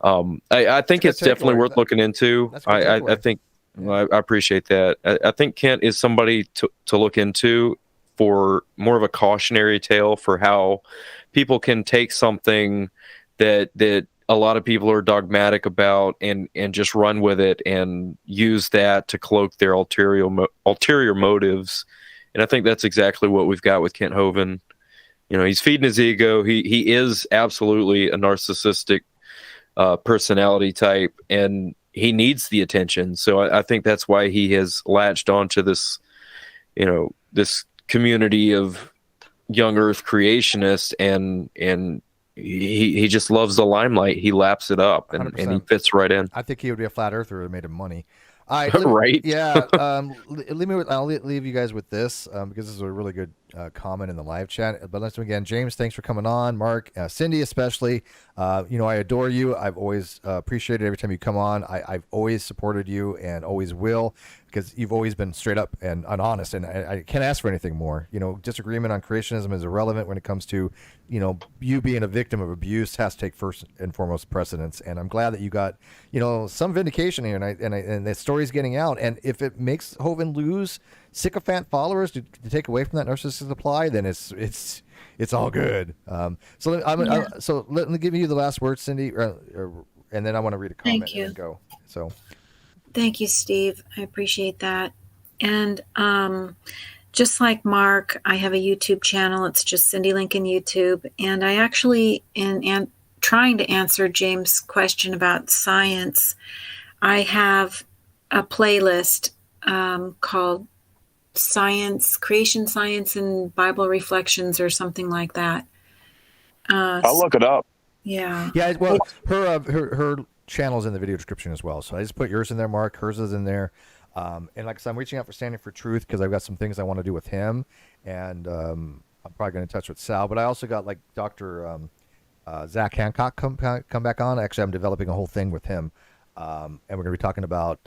I think it's definitely worth looking into. I think I appreciate that. I think Kent is somebody to look into for more of a cautionary tale for how people can take something that a lot of people are dogmatic about and just run with it and use that to cloak their ulterior motives. And I think that's exactly what we've got with Kent Hovind. You know, he's feeding his ego. He is absolutely a narcissistic personality type, and he needs the attention. So I think that's why he has latched onto this, you know, this community of young Earth creationists, and he just loves the limelight. He laps it up, and he fits right in. I think he would be a flat earther that made him money. Right. Yeah. I'll leave you guys with this because this is a really good comment in the live chat. But let's again, James, thanks for coming on. Mark, Cindi, especially. You know, I adore you. I've always appreciated every time you come on. I've always supported you and always will, because you've always been straight up and honest. And I can't ask for anything more. You know, disagreement on creationism is irrelevant when it comes to, you know, you being a victim of abuse has to take first and foremost precedence. And I'm glad that you got, you know, some vindication here, and the story's getting out. And if it makes Hovind lose sycophant followers to take away from that narcissistic supply, then it's all good. So let me give you the last word, Cindi, and then I want to read a comment and then go. So. Thank you, Steve. I appreciate that. And just like Mark, I have a YouTube channel. It's just Cindi Lincoln YouTube. And I actually, in trying to answer James' question about science, I have a playlist called Creation Science and Bible Reflections or something like that. I'll look it up. Yeah. Yeah. Well, her channel's in the video description as well. So I just put yours in there, Mark. Hers is in there. And like I said, I'm reaching out for Standing for Truth because I've got some things I want to do with him. And I'm probably going to touch with Sal. But I also got like Dr. Zach Hancock come back on. Actually, I'm developing a whole thing with him. And we're going to be talking about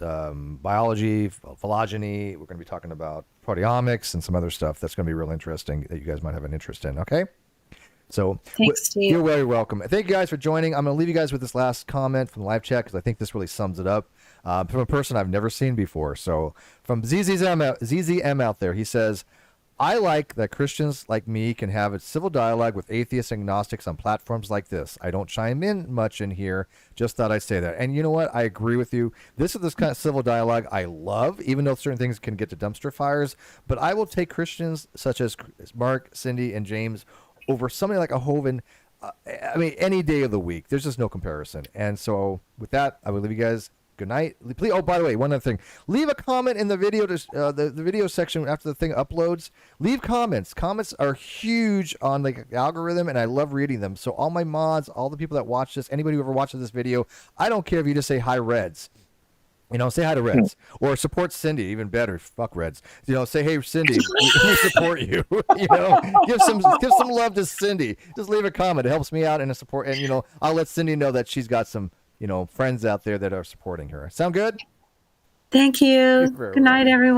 biology, phylogeny. We're going to be talking about proteomics and some other stuff that's going to be real interesting that you guys might have an interest in. Okay? So thanks, Steve. You're very welcome. Thank you guys for joining. I'm going to leave you guys with this last comment from the live chat because I think this really sums it up from a person I've never seen before. So from ZZM out there, he says, I like that Christians like me can have a civil dialogue with atheists and agnostics on platforms like this. I don't chime in much in here. Just thought I'd say that. And you know what? I agree with you. This is this kind of civil dialogue I love, even though certain things can get to dumpster fires. But I will take Christians such as Mark, Cindi, and James over somebody like a Hovind. I mean, any day of the week. There's just no comparison. And so with that, I will leave you guys. Good night. Please. Oh, by the way, one other thing. Leave a comment in the video, the video section after the thing uploads. Leave comments. Comments are huge on the algorithm, and I love reading them. So all my mods, all the people that watch this, anybody who ever watches this video, I don't care if you just say hi, Reds. You know, say hi to Reds or support Cindi. Even better, fuck Reds. You know, say hey, Cindi, we support you. You know, give some love to Cindi. Just leave a comment. It helps me out and support. And you know, I'll let Cindi know that she's got some friends out there that are supporting her. Sound good? Thank you. Good night, everyone.